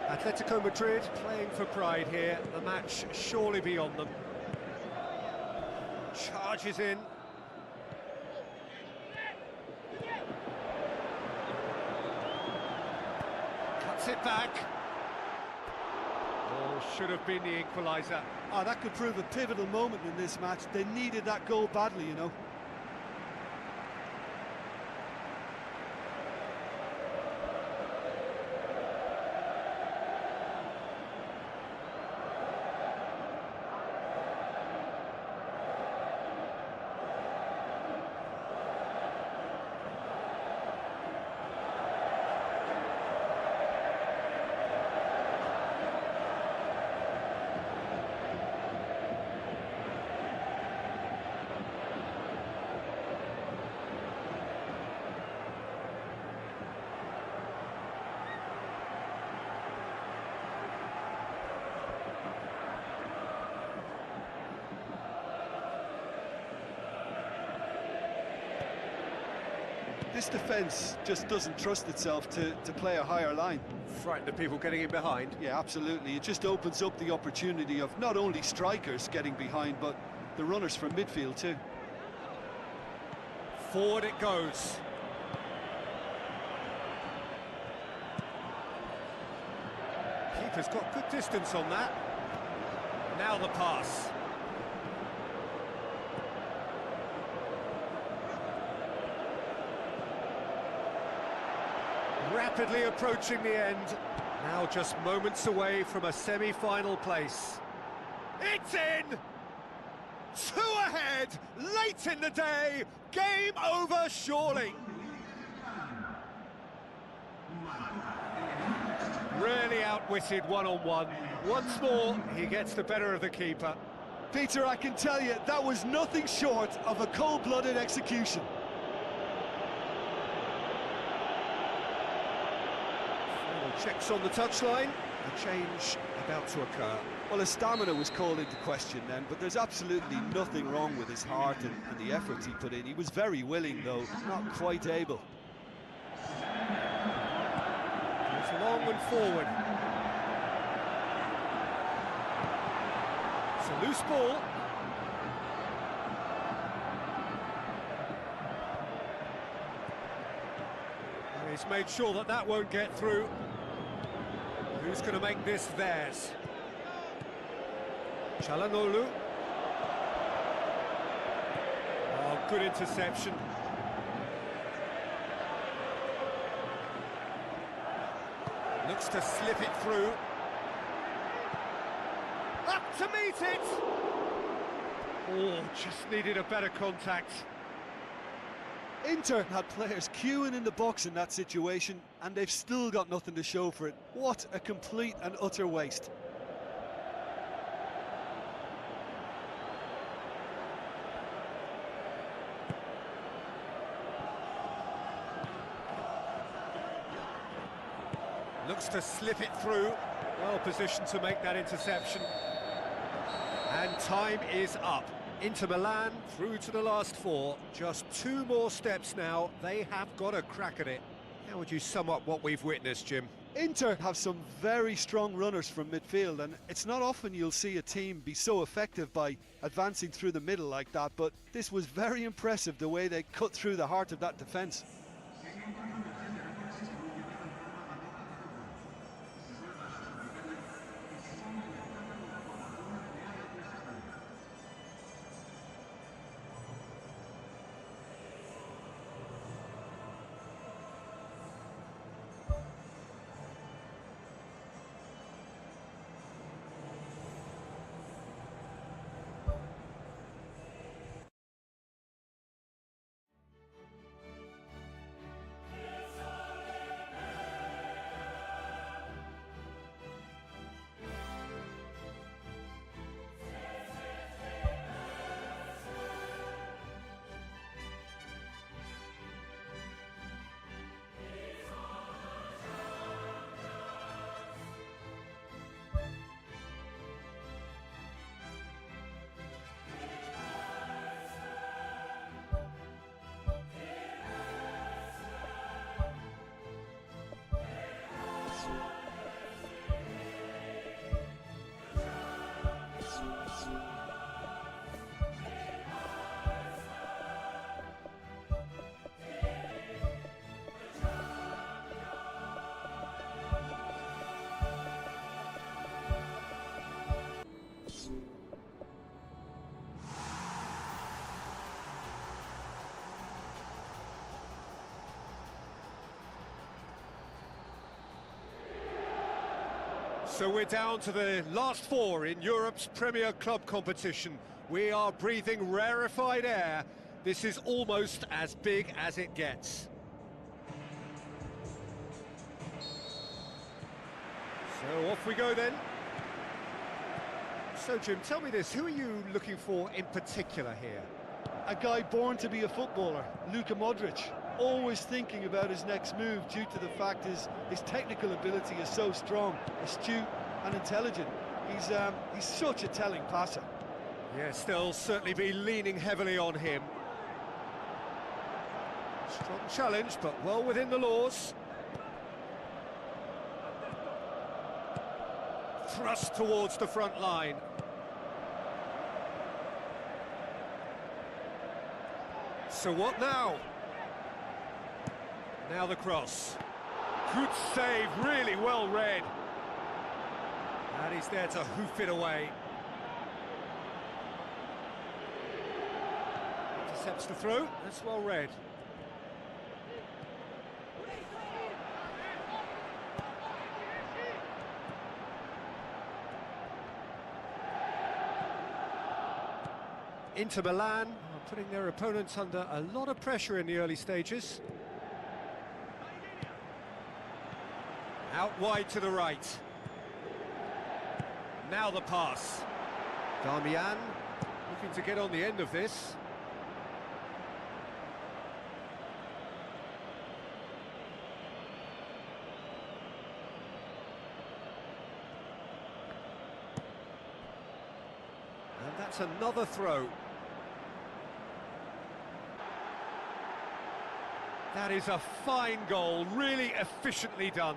Atletico Madrid playing for pride here. The match surely beyond them. Charges in. Cuts it back. Oh, should have been the equaliser. Oh, that could prove a pivotal moment in this match. They needed that goal badly, you know. This defence just doesn't trust itself to play a higher line. Frightened of people getting in behind. Yeah, absolutely. It just opens up the opportunity of not only strikers getting behind, but the runners from midfield too. Forward it goes. Keeper's got good distance on that. Now the pass. rapidly approaching the end. Now just moments away from a semi-final place. It's in! 2 ahead, late in the day, game over surely. Really outwitted one-on-one. Once more, he gets the better of the keeper. Peter, I can tell you, that was nothing short of a cold-blooded execution. Final checks on the touchline. A change about to occur. Well, his stamina was called into question then, but there's absolutely nothing wrong with his heart and the efforts he put in. He was very willing, though, not quite able. It's long and forward. It's a loose ball. And he's made sure that that won't get through. Who's going to make this theirs? Çalhanoğlu. Oh, good interception. Looks to slip it through. Up to meet it! Oh, just needed a better contact. Inter had players queuing in the box in that situation, and they've still got nothing to show for it. What a complete and utter waste. Looks to slip it through. Well positioned to make that interception. And time is up. Inter Milan through to the last 4. Just 2 more steps now. They have got a crack at it. How would you sum up what we've witnessed, Jim? Inter have some very strong runners from midfield, and it's not often you'll see a team be so effective by advancing through the middle like that, but this was very impressive the way they cut through the heart of that defence. So we're down to the last 4 in Europe's Premier Club competition. We are breathing rarefied air. This is almost as big as it gets. So off we go then. So Jim, tell me this, who are you looking for in particular here? A guy born to be a footballer, Luka Modric, always thinking about his next move due to the fact his technical ability is so strong, astute and intelligent. He's such a telling passer. Yes, they'll certainly be leaning heavily on him. Strong challenge, but well within the laws. Thrust towards the front line. So what now? Now the cross. Good save, really well read. And he's there to hoof it away. Intercepts the throw, that's well read. Inter Milan are putting their opponents under a lot of pressure in the early stages. Out wide to the right. Now the pass. Milan looking to get on the end of this. And that's another throw. That is a fine goal, really efficiently done.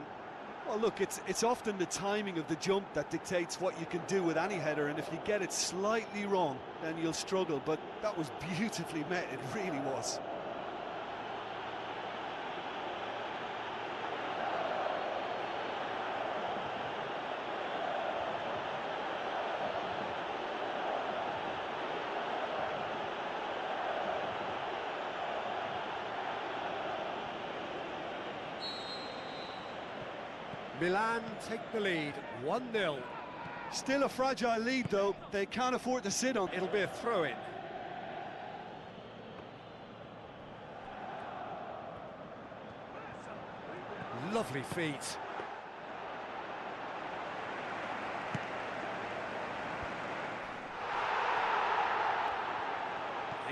Well, look, it's often the timing of the jump that dictates what you can do with any header, and if you get it slightly wrong, then you'll struggle, but that was beautifully met, it really was. Milan take the lead, 1-0. Still a fragile lead, though. They can't afford to sit on. It'll be a throw-in. Lovely feet.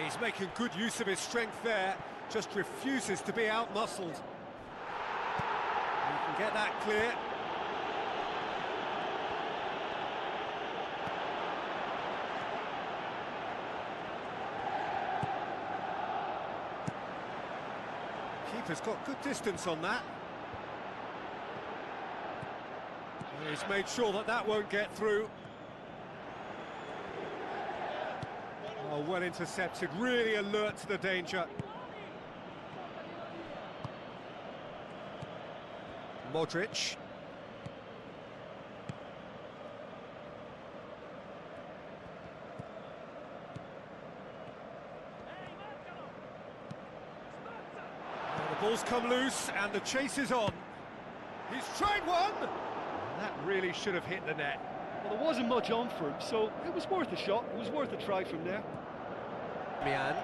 He's making good use of his strength there, just refuses to be out-muscled. You can get that clear. Keeper's got good distance on that. He's made sure that that won't get through. Oh, well intercepted, really alert to the danger. Modric. The ball's come loose and the chase is on. He's tried one! That really should have hit the net. Well, there wasn't much on for him, so it was worth a shot. It was worth a try from there. Milan.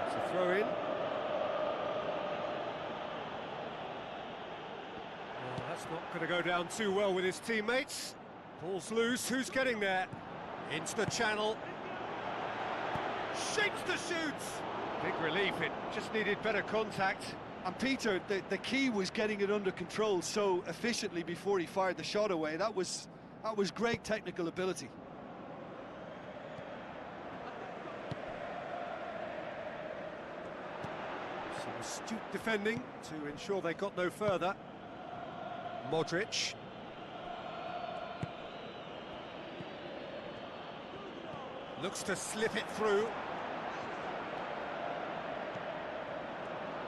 It's a throw in. Well, that's not going to go down too well with his teammates. Ball's loose, who's getting there? Into the channel. Shapes the shoots! Big relief, it just needed better contact. And Peter, the key was getting it under control so efficiently before he fired the shot away. That was great technical ability. Some astute defending to ensure they got no further. Modric. Looks to slip it through.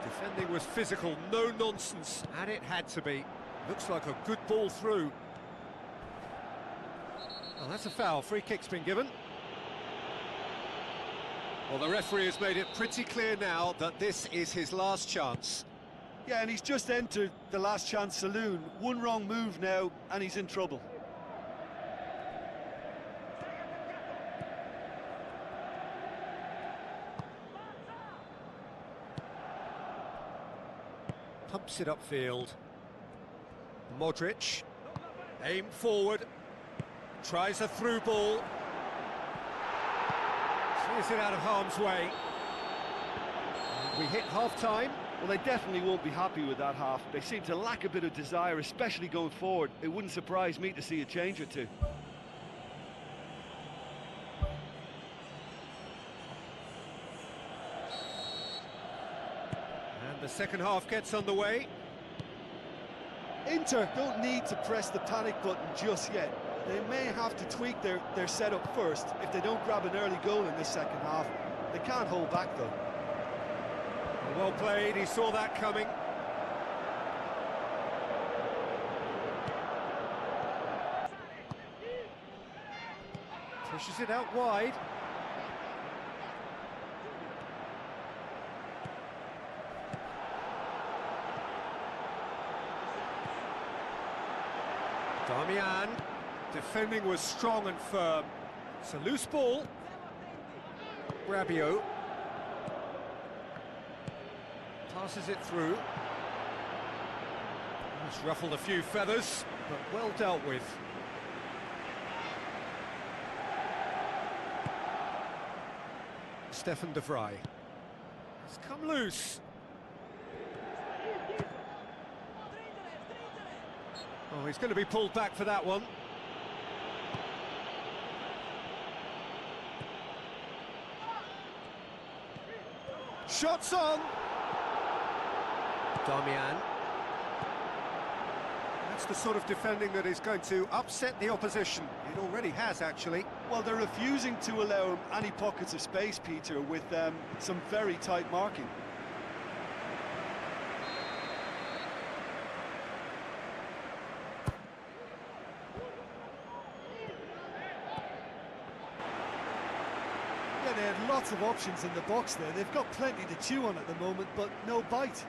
Defending was physical, no nonsense, and it had to be. Looks like a good ball through. Oh, that's a foul. Free kick's been given. Well, the referee has made it pretty clear now that this is his last chance. Yeah, and he's just entered the last chance saloon. One wrong move now, and he's in trouble. Pumps it upfield. Modric. Aim forward. Tries a through ball. Clears it out of harm's way. We hit half-time. Well, they definitely won't be happy with that half. They seem to lack a bit of desire, especially going forward. It wouldn't surprise me to see a change or two. And the second half gets underway. Inter don't need to press the panic button just yet. They may have to tweak their setup first if they don't grab an early goal in this second half. They can't hold back, though. Well played, he saw that coming. Pushes it out wide. Damian, defending was strong and firm. It's a loose ball. Rabiot passes it through. It's ruffled a few feathers, but well dealt with. Stefan de Vrij. It's come loose. Oh, he's going to be pulled back for that one. Shots on! Damian. That's the sort of defending that is going to upset the opposition. It already has, actually. Well, they're refusing to allow him any pockets of space, Peter, with some very tight marking. Yeah, they had lots of options in the box there. They've got plenty to chew on at the moment, but no bite.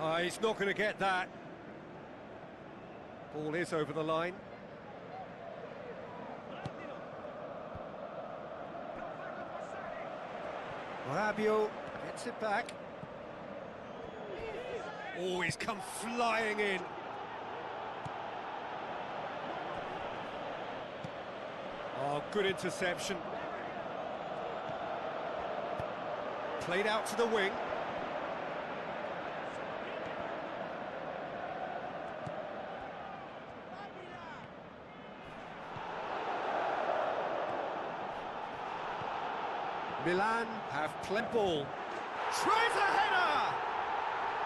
Oh, he's not going to get that. Ball is over the line. Rabiot gets it back. Oh, he's come flying in. Oh, good interception. Played out to the wing. Milan have plenty ball. Tries a header!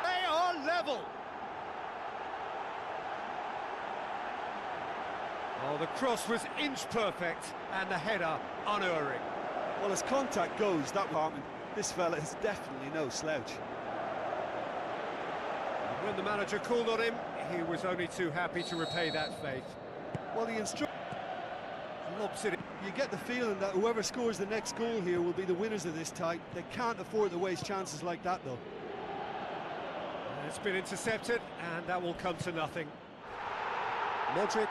They are level! Oh, the cross was inch perfect and the header unerring. Well, as contact goes, that department, this fella is definitely no slouch. When the manager called on him, he was only too happy to repay that faith. Well, the instructor Lobs it in. You get the feeling that whoever scores the next goal here will be the winners of this tie. They can't afford to waste chances like that, though. It's been intercepted, and that will come to nothing. Modric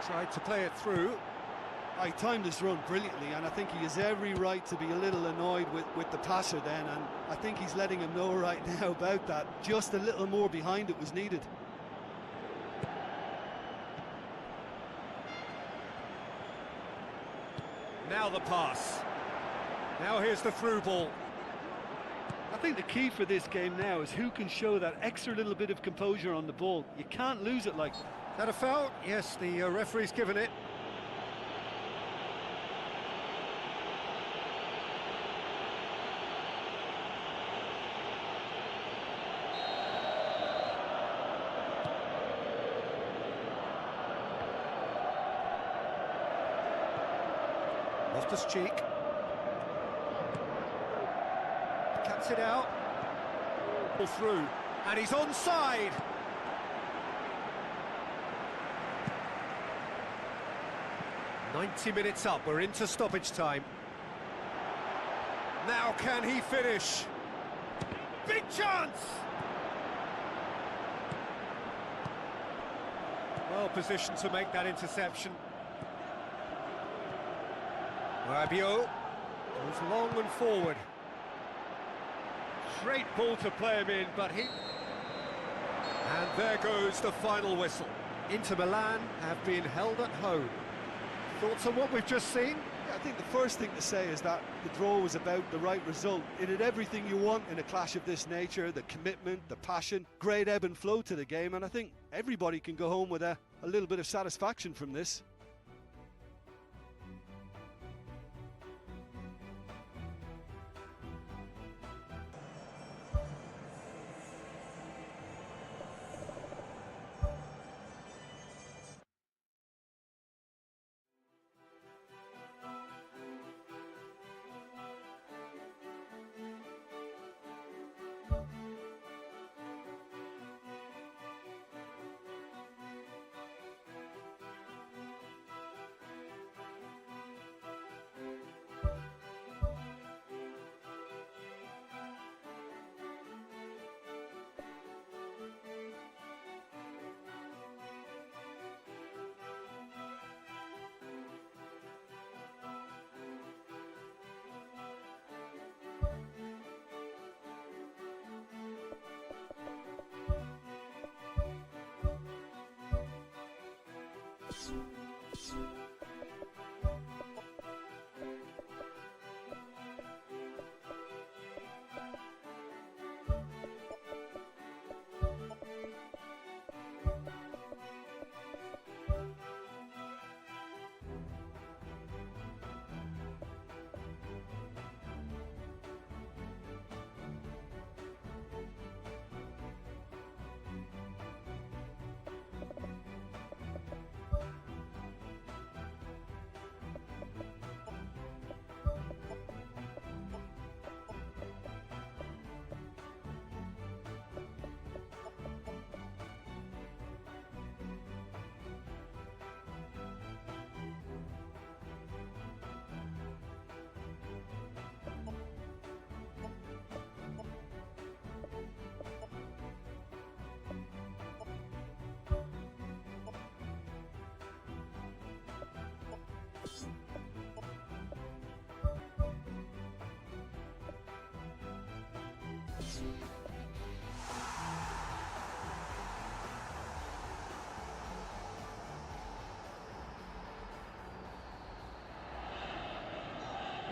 tried to play it through. I timed this run brilliantly, and I think he has every right to be a little annoyed with the passer then, and I think he's letting him know right now about that. Just a little more behind it was needed. Now the pass. Now here's the through ball. I think the key for this game now is who can show that extra little bit of composure on the ball. You can't lose it like that. Is that a foul? Yes, the referee's given it. Loftus-Cheek. Cuts it out. Ball through. And he's onside. "90 minutes up, we're into stoppage time. Now can he finish? Big chance! Well positioned to make that interception. Rabiot goes long and forward. Great ball to play him in, but he... And there goes the final whistle. Inter Milan have been held at home. Thoughts on what we've just seen? I think the first thing to say is that the draw was about the right result. It had everything you want in a clash of this nature: the commitment, the passion, great ebb and flow to the game, and I think everybody can go home with a little bit of satisfaction from this.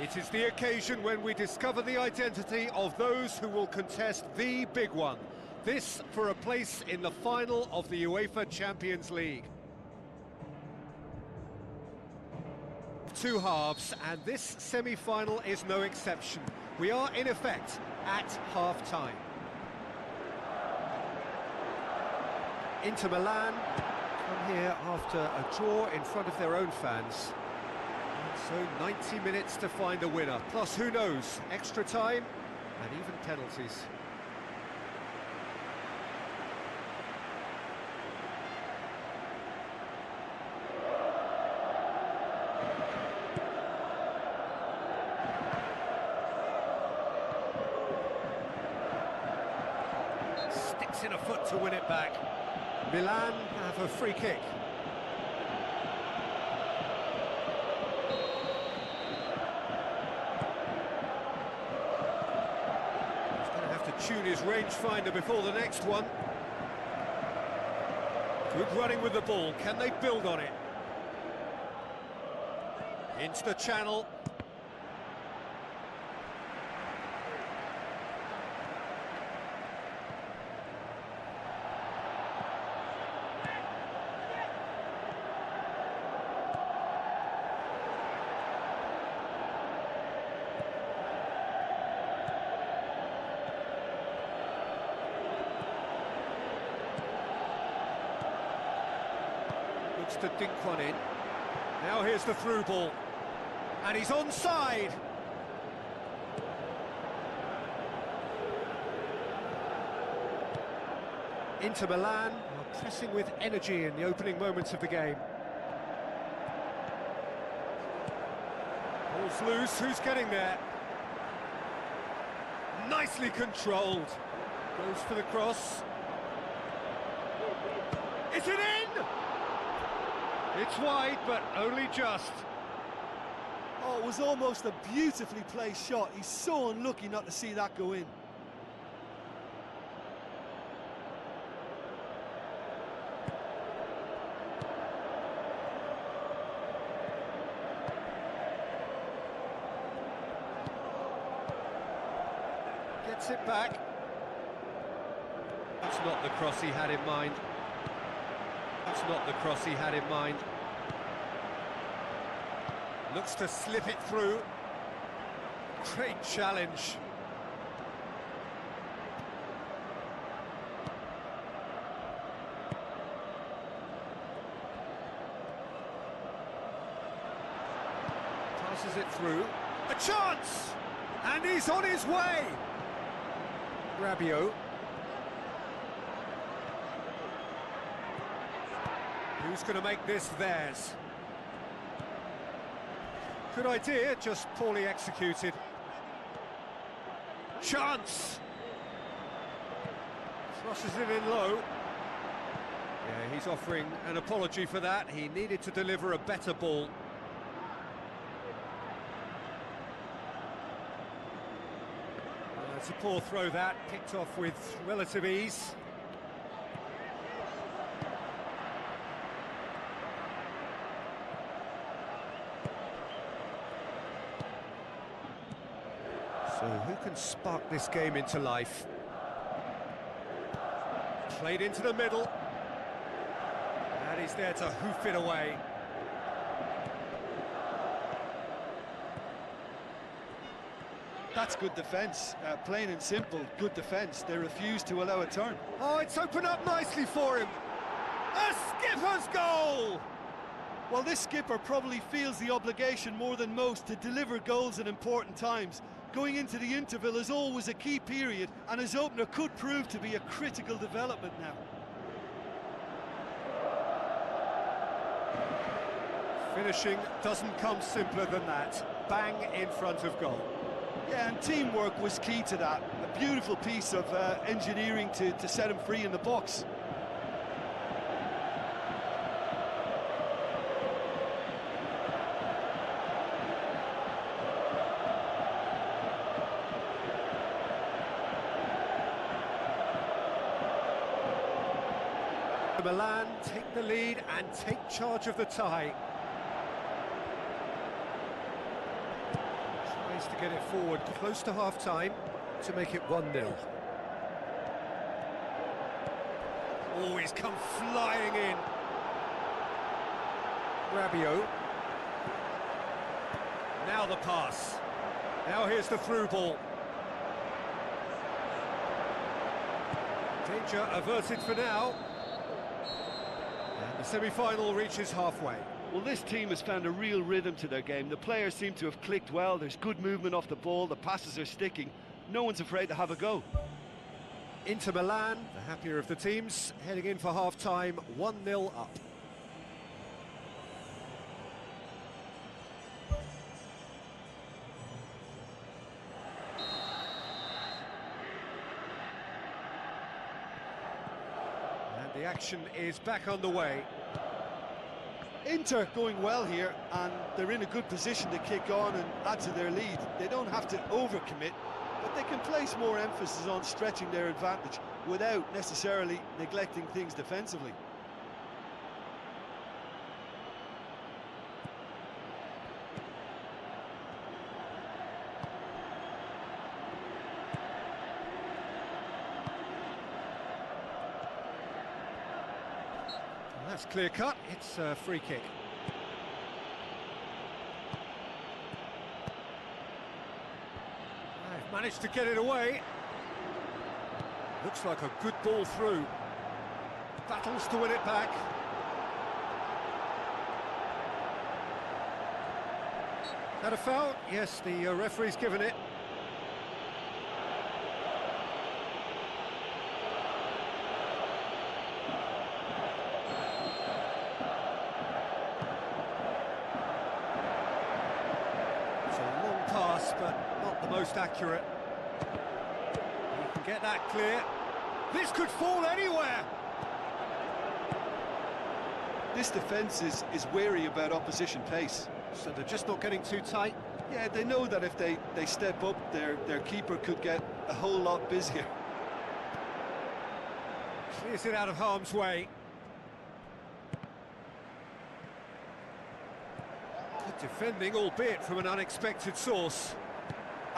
It is the occasion when we discover the identity of those who will contest the big one. This for a place in the final of the UEFA Champions League. Two halves, and this semi-final is no exception. We are, in effect, at half-time. Inter Milan come here after a draw in front of their own fans. So 90 minutes to find a winner, plus who knows, extra time and even penalties. Sticks in a foot to win it back. Milan have a free kick. Tune his rangefinder before the next one. Good running with the ball. Can they build on it? Into the channel. To dink one in. Now here's the through ball. And he's onside. Inter Milan are pressing with energy in the opening moments of the game. Ball's loose, who's getting there? Nicely controlled. Goes for the cross. Is it in? It's wide, but only just. Oh, it was almost a beautifully placed shot. He's so unlucky not to see that go in. Gets it back. That's not the cross he had in mind. That's not the cross he had in mind. Looks to slip it through. Great challenge. Passes it through. A chance! And he's on his way! Rabiot. Who's going to make this theirs? Good idea, just poorly executed. Chance! Thrushes it in low. Yeah, he's offering an apology for that. He needed to deliver a better ball. It's a poor throw that, picked off with relative ease. So who can spark this game into life? Played into the middle. And he's there to hoof it away. That's good defence, plain and simple, good defence. They refuse to allow a turn. Oh, it's opened up nicely for him. A skipper's goal! Well, this skipper probably feels the obligation more than most to deliver goals at important times. Going into the interval is always a key period, and his opener could prove to be a critical development now. Finishing doesn't come simpler than that. Bang in front of goal. Yeah, and teamwork was key to that. A beautiful piece of engineering to set him free in the box. Milan take the lead and take charge of the tie. Tries to get it forward close to half-time to make it 1-0. Oh, he's come flying in. Rabiot. Now the pass. Now here's the through ball. Danger averted for now. And the semi-final reaches halfway. Well, this team has found a real rhythm to their game. The players seem to have clicked well. There's good movement off the ball. The passes are sticking. No one's afraid to have a go. Inter Milan, the happier of the teams, heading in for half-time, 1-0 up. And the action is back on the way. Inter going well here, and they're in a good position to kick on and add to their lead. They don't have to overcommit, but they can place more emphasis on stretching their advantage without necessarily neglecting things defensively. That's clear cut, it's a free kick. They've managed to get it away. Looks like a good ball through. Battles to win it back. Is that a foul? Yes, the referee's given it. But not the most accurate. He can get that clear. This could fall anywhere. This defence is wary about opposition pace. So they're just not getting too tight. Yeah, they know that if they step up, their keeper could get a whole lot busier. Clears it out of harm's way. Good defending, albeit from an unexpected source.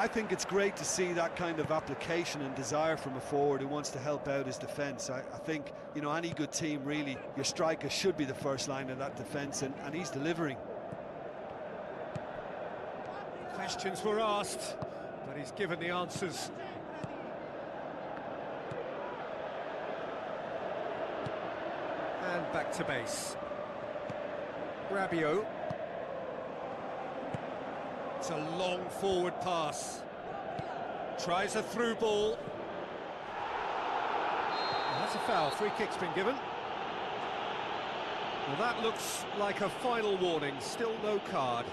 I think it's great to see that kind of application and desire from a forward who wants to help out his defence. I think, you know, any good team, really, your striker should be the first line of that defence, and he's delivering. Questions were asked, but he's given the answers. And back to base. Rabiot. It's a long forward pass. Tries a through ball. And that's a foul. Free kick's been given. Well, that looks like a final warning. Still no card.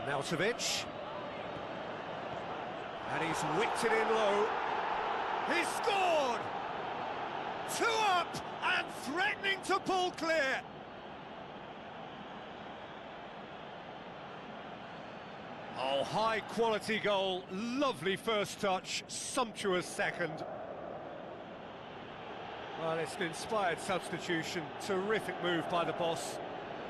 Arnautovic. And he's whipped it in low. He's scored! 2 up and threatening to pull clear. Oh, high quality goal, lovely first touch, sumptuous second. Well, it's an inspired substitution, terrific move by the boss.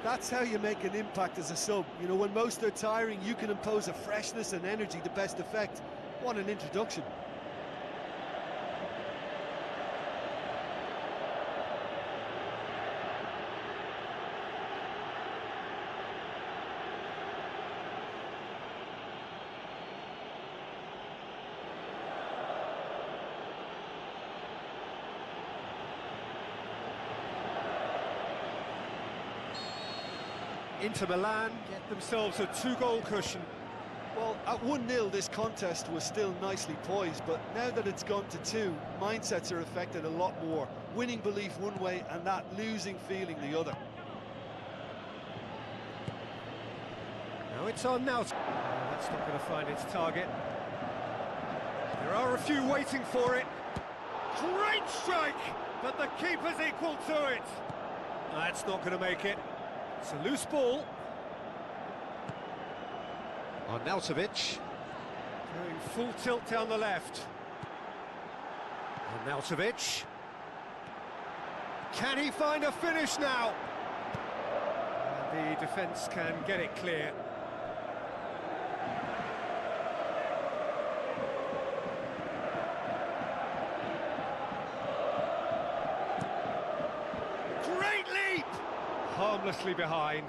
That's how you make an impact as a sub. You know, when most are tiring, you can impose a freshness and energy to best effect. What an introduction. Inter Milan get themselves a 2-goal cushion. Well, at 1-0 this contest was still nicely poised, but now that it's gone to 2, mindsets are affected a lot more. Winning belief one way and that losing feeling the other. Now it's on now. That's not going to find its target. There are a few waiting for it. Great strike, but the keeper's equal to it. That's not going to make it. It's a loose ball. Arnautovic going full tilt down the left. Arnautovic. Can he find a finish now? And the defence can get it clear. Great leap! Harmlessly behind.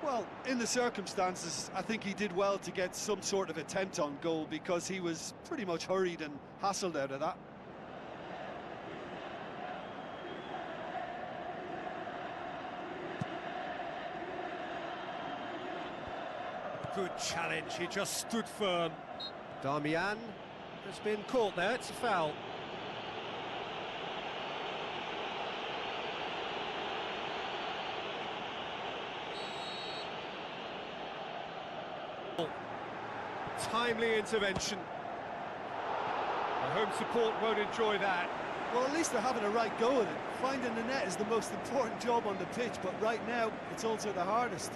Well, in the circumstances, I think he did well to get some sort of attempt on goal because he was pretty much hurried and hassled out of that. Good challenge, he just stood firm. Darmian has been caught there, it's a foul. Timely intervention. The home support won't enjoy that. Well, at least they're having a right go at it. Finding the net is the most important job on the pitch, but right now, it's also the hardest.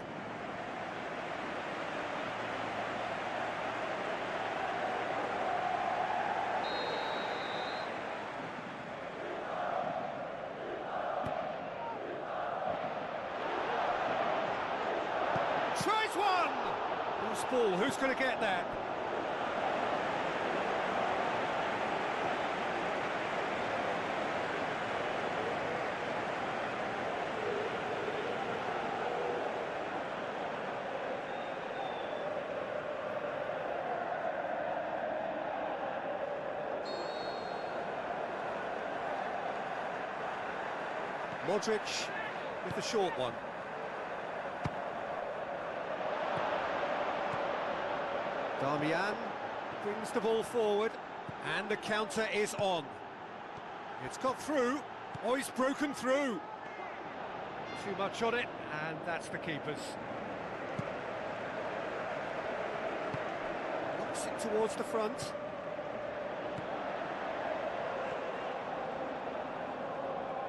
Tries one! Loose ball, who's going to get there? Modric with the short one. Darmian brings the ball forward, and the counter is on. It's got through. Oh, he's broken through. Too much on it, and that's the keeper's. Knocks it towards the front.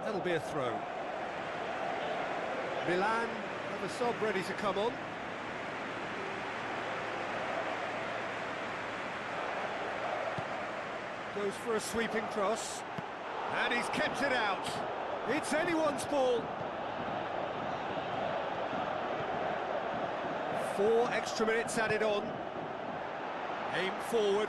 That'll be a throw. Milan have a sub ready to come on. Goes for a sweeping cross. And he's kept it out. It's anyone's ball. 4 extra minutes added on. Aim forward.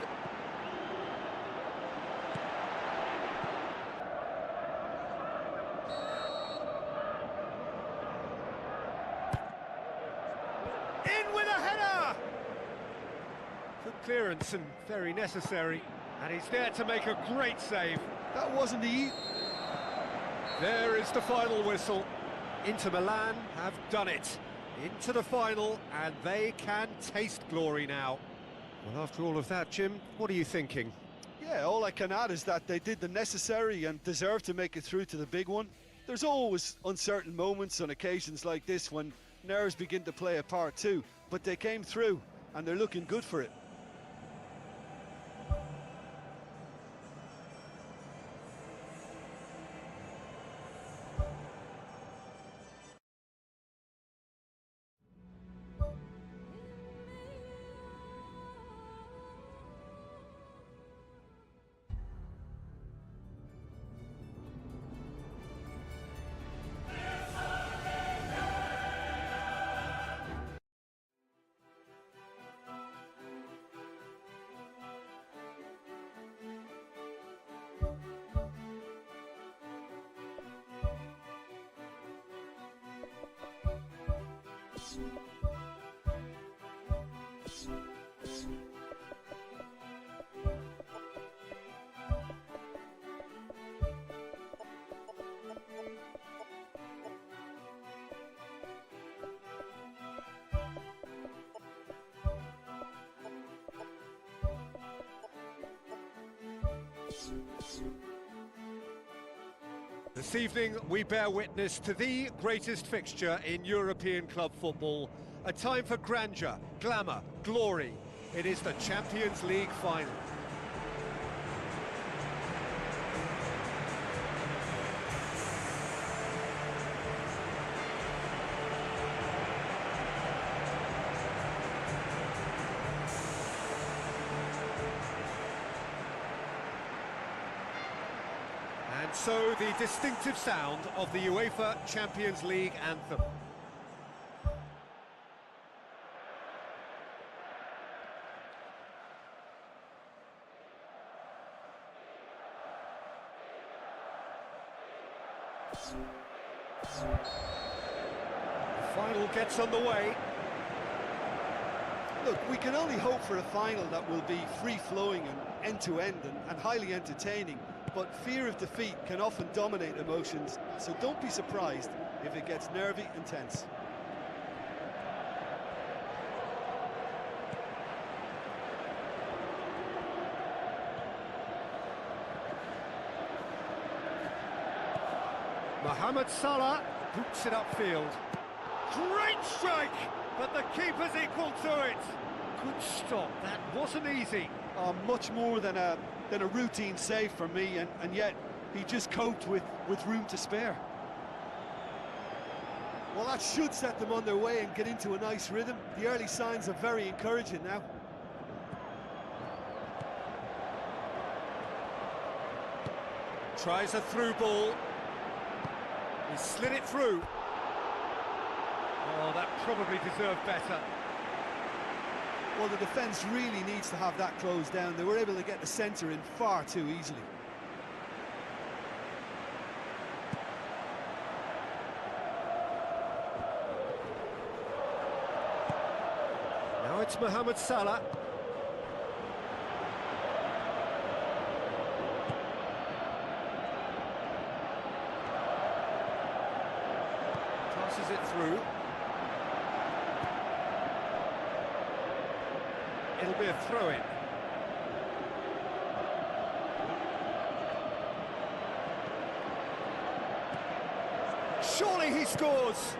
In with a header! Good clearance and very necessary. And he's there to make a great save. That wasn't the... There is the final whistle. Inter Milan have done it. Into the final, and they can taste glory now. Well, after all of that, Jim, what are you thinking? Yeah, all I can add is that they did the necessary and deserve to make it through to the big one. There's always uncertain moments on occasions like this when nerves begin to play a part too, but they came through, and they're looking good for it. This evening we bear witness to the greatest fixture in European club football. A time for grandeur, glamour, glory. It is the Champions League final. And so the distinctive sound of the UEFA Champions League anthem. The final gets underway. Look, we can only hope for a final that will be free-flowing and end-to-end and highly entertaining, but fear of defeat can often dominate emotions, so don't be surprised if it gets nervy and tense. Mohamed Salah boots it upfield. Great strike, but the keeper's equal to it. Good stop, that wasn't easy. Much more than a routine save for me, and yet he just coped with room to spare. Well, that should set them on their way and get into a nice rhythm. The early signs are very encouraging now. Tries a through ball. He slid it through. Oh, that probably deserved better. Well, the defence really needs to have that closed down. They were able to get the centre in far too easily. Now it's Mohamed Salah. Passes it through. It'll be a throw-in. Surely he scores!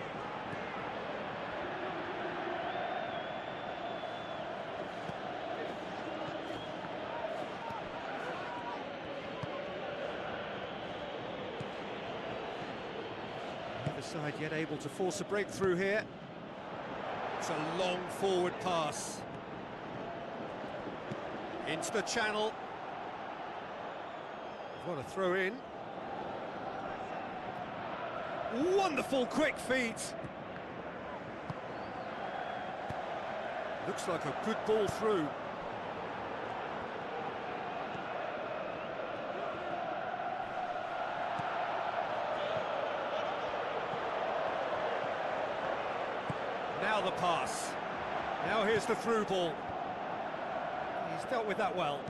Neither side yet able to force a breakthrough here. It's a long forward pass. Into the channel. What a throw in. Wonderful quick feet. Looks like a good ball through. Now the pass. Now here's the through ball. He's dealt with that well.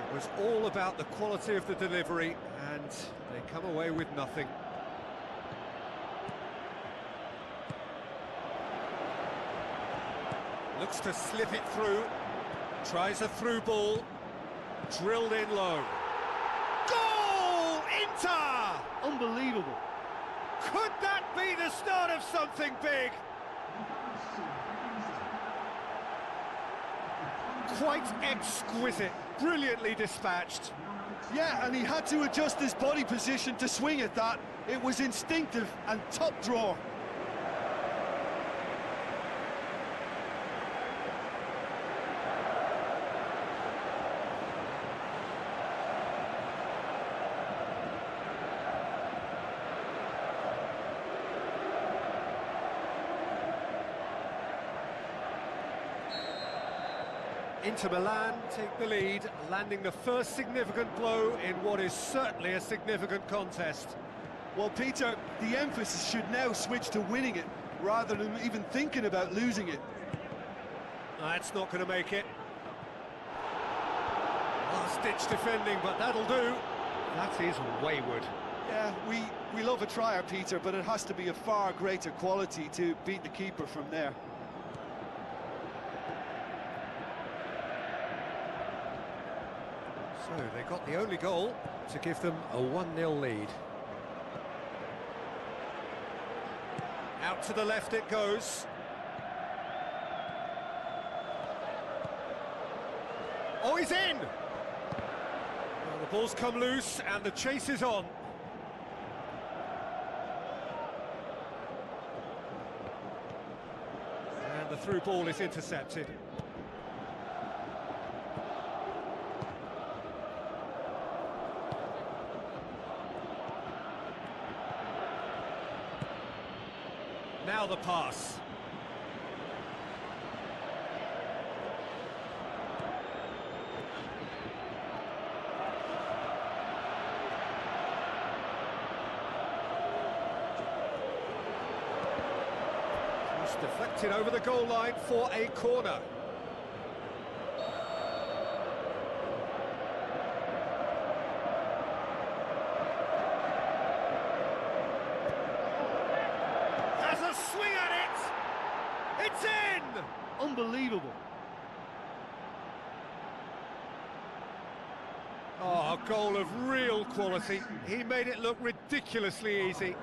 It was all about the quality of the delivery, and they come away with nothing. Looks to slip it through. Tries a through ball. Drilled in low. Goal! Inter! Unbelievable. Could that be the start of something big? Quite exquisite, brilliantly dispatched. Yeah, and he had to adjust his body position to swing at that. It was instinctive and top drawer. Inter Milan take the lead, landing the first significant blow in what is certainly a significant contest. Well, Peter, the emphasis should now switch to winning it, rather than even thinking about losing it. That's not going to make it. Last-ditch defending, but that'll do. That is wayward. Yeah, we love a trier, Peter, but it has to be a far greater quality to beat the keeper from there. So they got the only goal to give them a 1-0 lead. Out to the left it goes. Oh, he's in! Well, the ball's come loose and the chase is on. And the through ball is intercepted. Now the pass. Just deflected over the goal line for a corner. Swing at it! It's in! Unbelievable. Oh, a goal of real quality. He made it look ridiculously easy.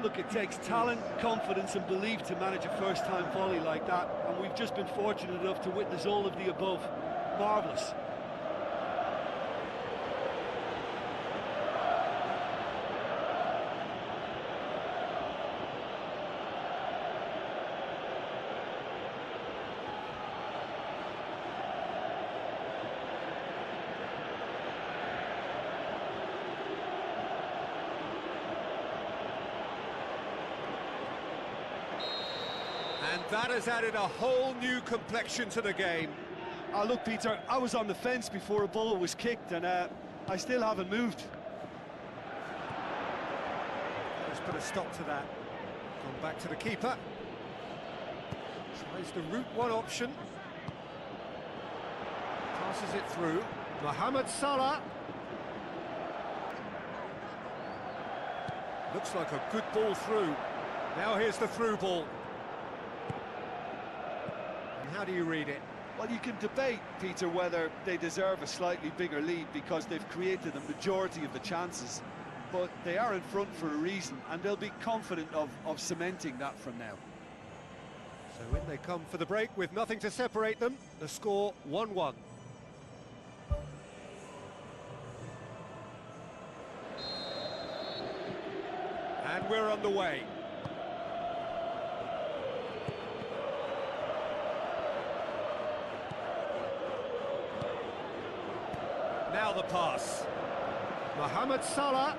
Look, it takes talent, confidence and belief to manage a first-time volley like that, and we've just been fortunate enough to witness all of the above. Marvellous. And that has added a whole new complexion to the game. Look, Peter, I was on the fence before a ball was kicked, and I still haven't moved. Let's put a stop to that. Gone back to the keeper. Tries the route one option. Passes it through. Mohamed Salah. Looks like a good ball through. Now here's the through ball. And how do you read it? Well, you can debate, Peter, whether they deserve a slightly bigger lead because they've created the majority of the chances. But they are in front for a reason, and they'll be confident of cementing that from now. So in they come for the break with nothing to separate them. The score 1-1. And we're underway. Now the pass. Mohamed Salah.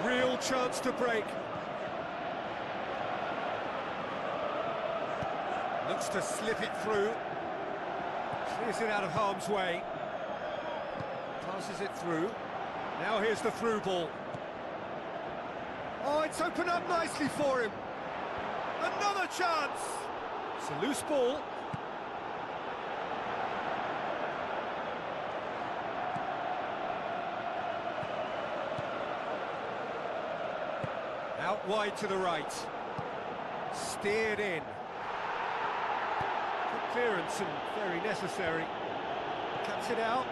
A real chance to break. Looks to slip it through. Clears it out of harm's way. Passes it through. Now here's the through ball. Oh, it's opened up nicely for him. Another chance! It's a loose ball. Out wide to the right. Steered in. Good clearance and very necessary. Cuts it out.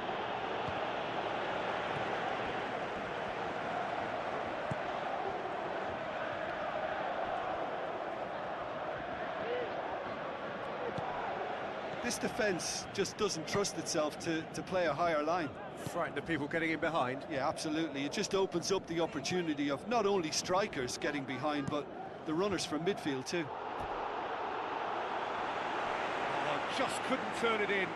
This defence just doesn't trust itself to play a higher line. Frightened of people getting in behind. Yeah, absolutely. It just opens up the opportunity of not only strikers getting behind, but the runners from midfield too. Oh, just couldn't turn it in.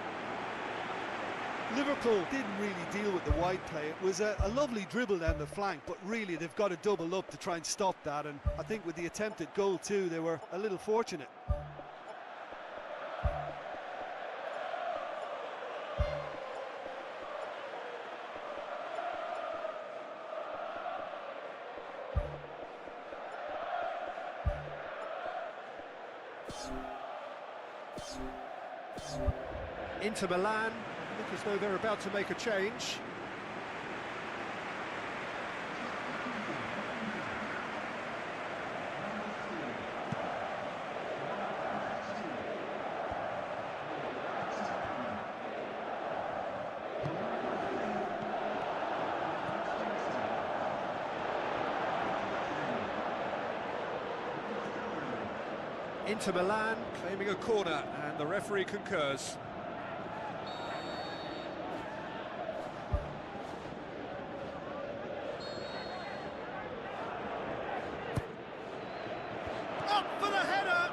Liverpool didn't really deal with the wide play. It was a lovely dribble down the flank, but really they've got to double up to try and stop that, and I think with the attempted goal too, they were a little fortunate. Inter Milan look as though they're about to make a change. Inter Milan claiming a corner, and the referee concurs. Up for the header!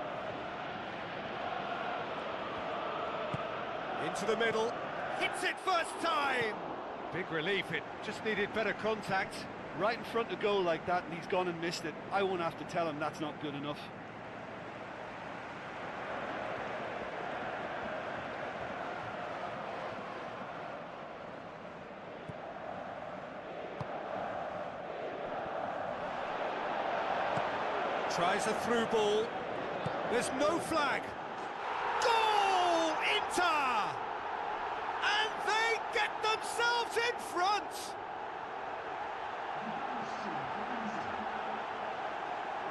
Into the middle, hits it first time! Big relief, it just needed better contact. Right in front of goal like that, and he's gone and missed it. I won't have to tell him that's not good enough. Tries a through ball. There's no flag. Goal! Inter! And they get themselves in front!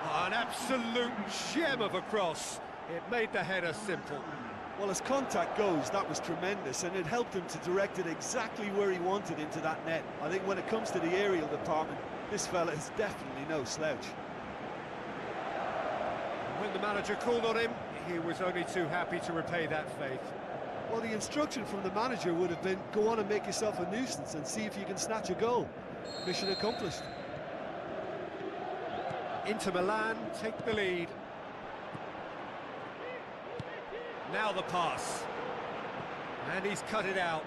Oh, an absolute gem of a cross. It made the header simple. Well, as contact goes, that was tremendous, and it helped him to direct it exactly where he wanted into that net. I think when it comes to the aerial department, this fella is definitely no slouch. When the manager called on him, he was only too happy to repay that faith. Well, the instruction from the manager would have been, go on and make yourself a nuisance and see if you can snatch a goal. Mission accomplished. Inter Milan take the lead. Now the pass. And he's cut it out.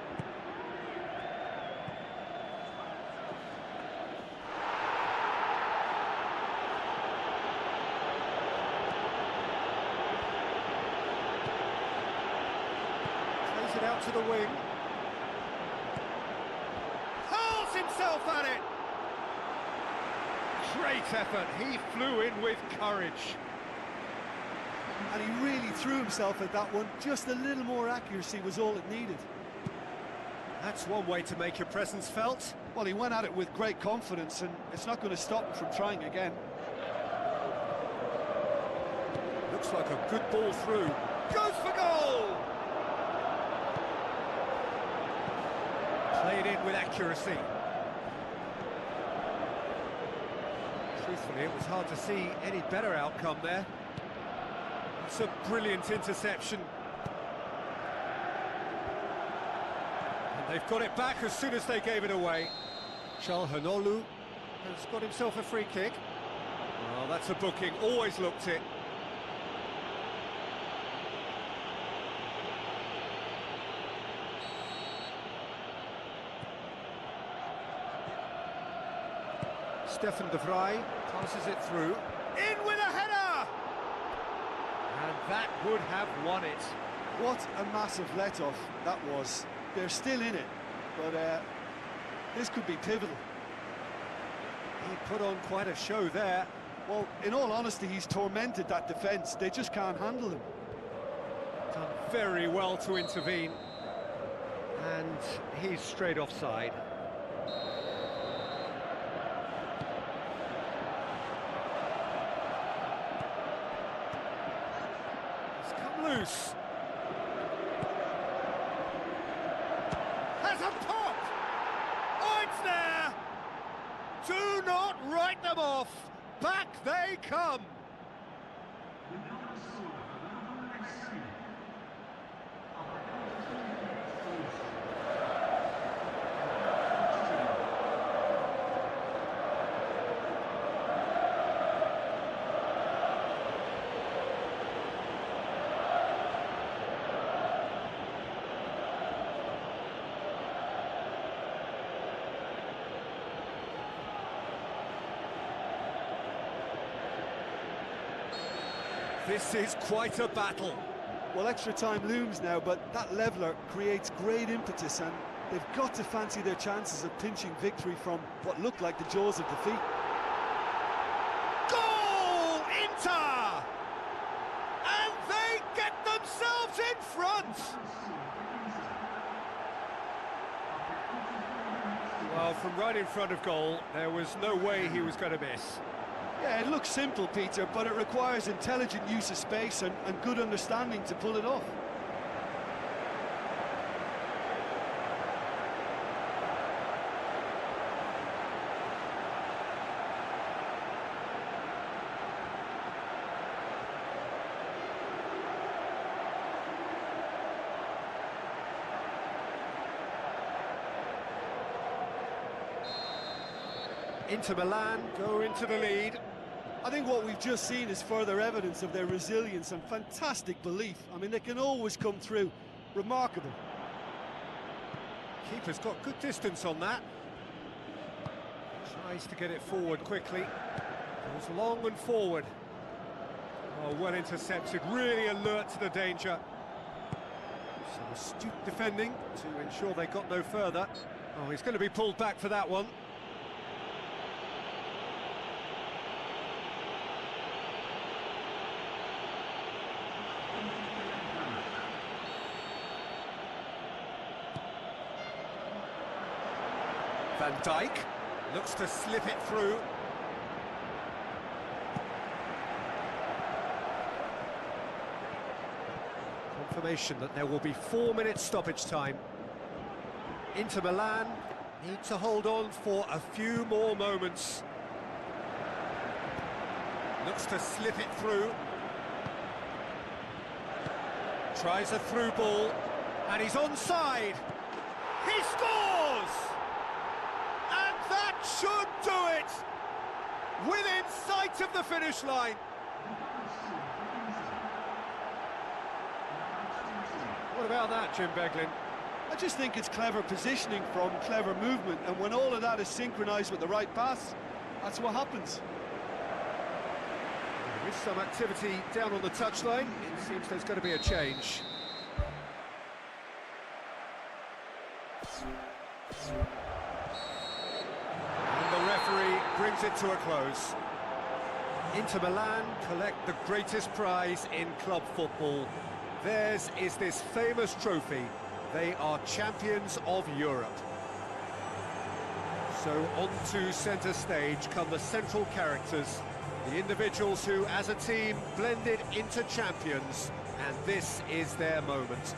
It out to the wing. Hurls himself at it. Great effort. He flew in with courage. And he really threw himself at that one. Just a little more accuracy was all it needed. That's one way to make your presence felt. Well, he went at it with great confidence, and it's not going to stop him from trying again. Looks like a good ball through. Goes for goal! Played in with accuracy. Truthfully, it was hard to see any better outcome there. It's a brilliant interception. And they've got it back as soon as they gave it away. Çalhanoğlu has got himself a free kick. Well, that's a booking, always looked it. Stefan de Vrij passes it through. In with a header! And that would have won it. What a massive let-off that was. They're still in it, but this could be pivotal. He put on quite a show there. Well, in all honesty, he's tormented that defence. They just can't handle him. Done very well to intervene. And he's straight offside. He's come loose. Has a pop! Oh, it's there! Do not write them off! Back they come! This is quite a battle. Well, extra time looms now, but that leveller creates great impetus, and they've got to fancy their chances of pinching victory from what looked like the jaws of defeat. Goal! Inter! And they get themselves in front! Well, from right in front of goal, there was no way he was going to miss. Yeah, it looks simple, Peter, but it requires intelligent use of space and good understanding to pull it off. Inter Milan go into the lead. I think what we've just seen is further evidence of their resilience and fantastic belief. I mean, they can always come through. Remarkable. Keeper's got good distance on that. Tries to get it forward quickly. Goes long and forward. Oh, well intercepted, really alert to the danger. Some astute defending to ensure they got no further. Oh, he's going to be pulled back for that one. Van Dijk looks to slip it through. Confirmation that there will be 4 minutes stoppage time. Inter Milan need to hold on for a few more moments. Looks to slip it through. Tries a through ball, and he's onside. He scores! And that should do it! Within sight of the finish line. What about that, Jim Beglin? I just think it's clever positioning from clever movement, and when all of that is synchronised with the right pass, that's what happens. With some activity down on the touchline, it seems there's going to be a change. And the referee brings it to a close. Inter Milan collect the greatest prize in club football. Theirs is this famous trophy, They are champions of Europe. So onto centre stage come the central characters, the individuals who, as a team, blended into champions, and this is their moment.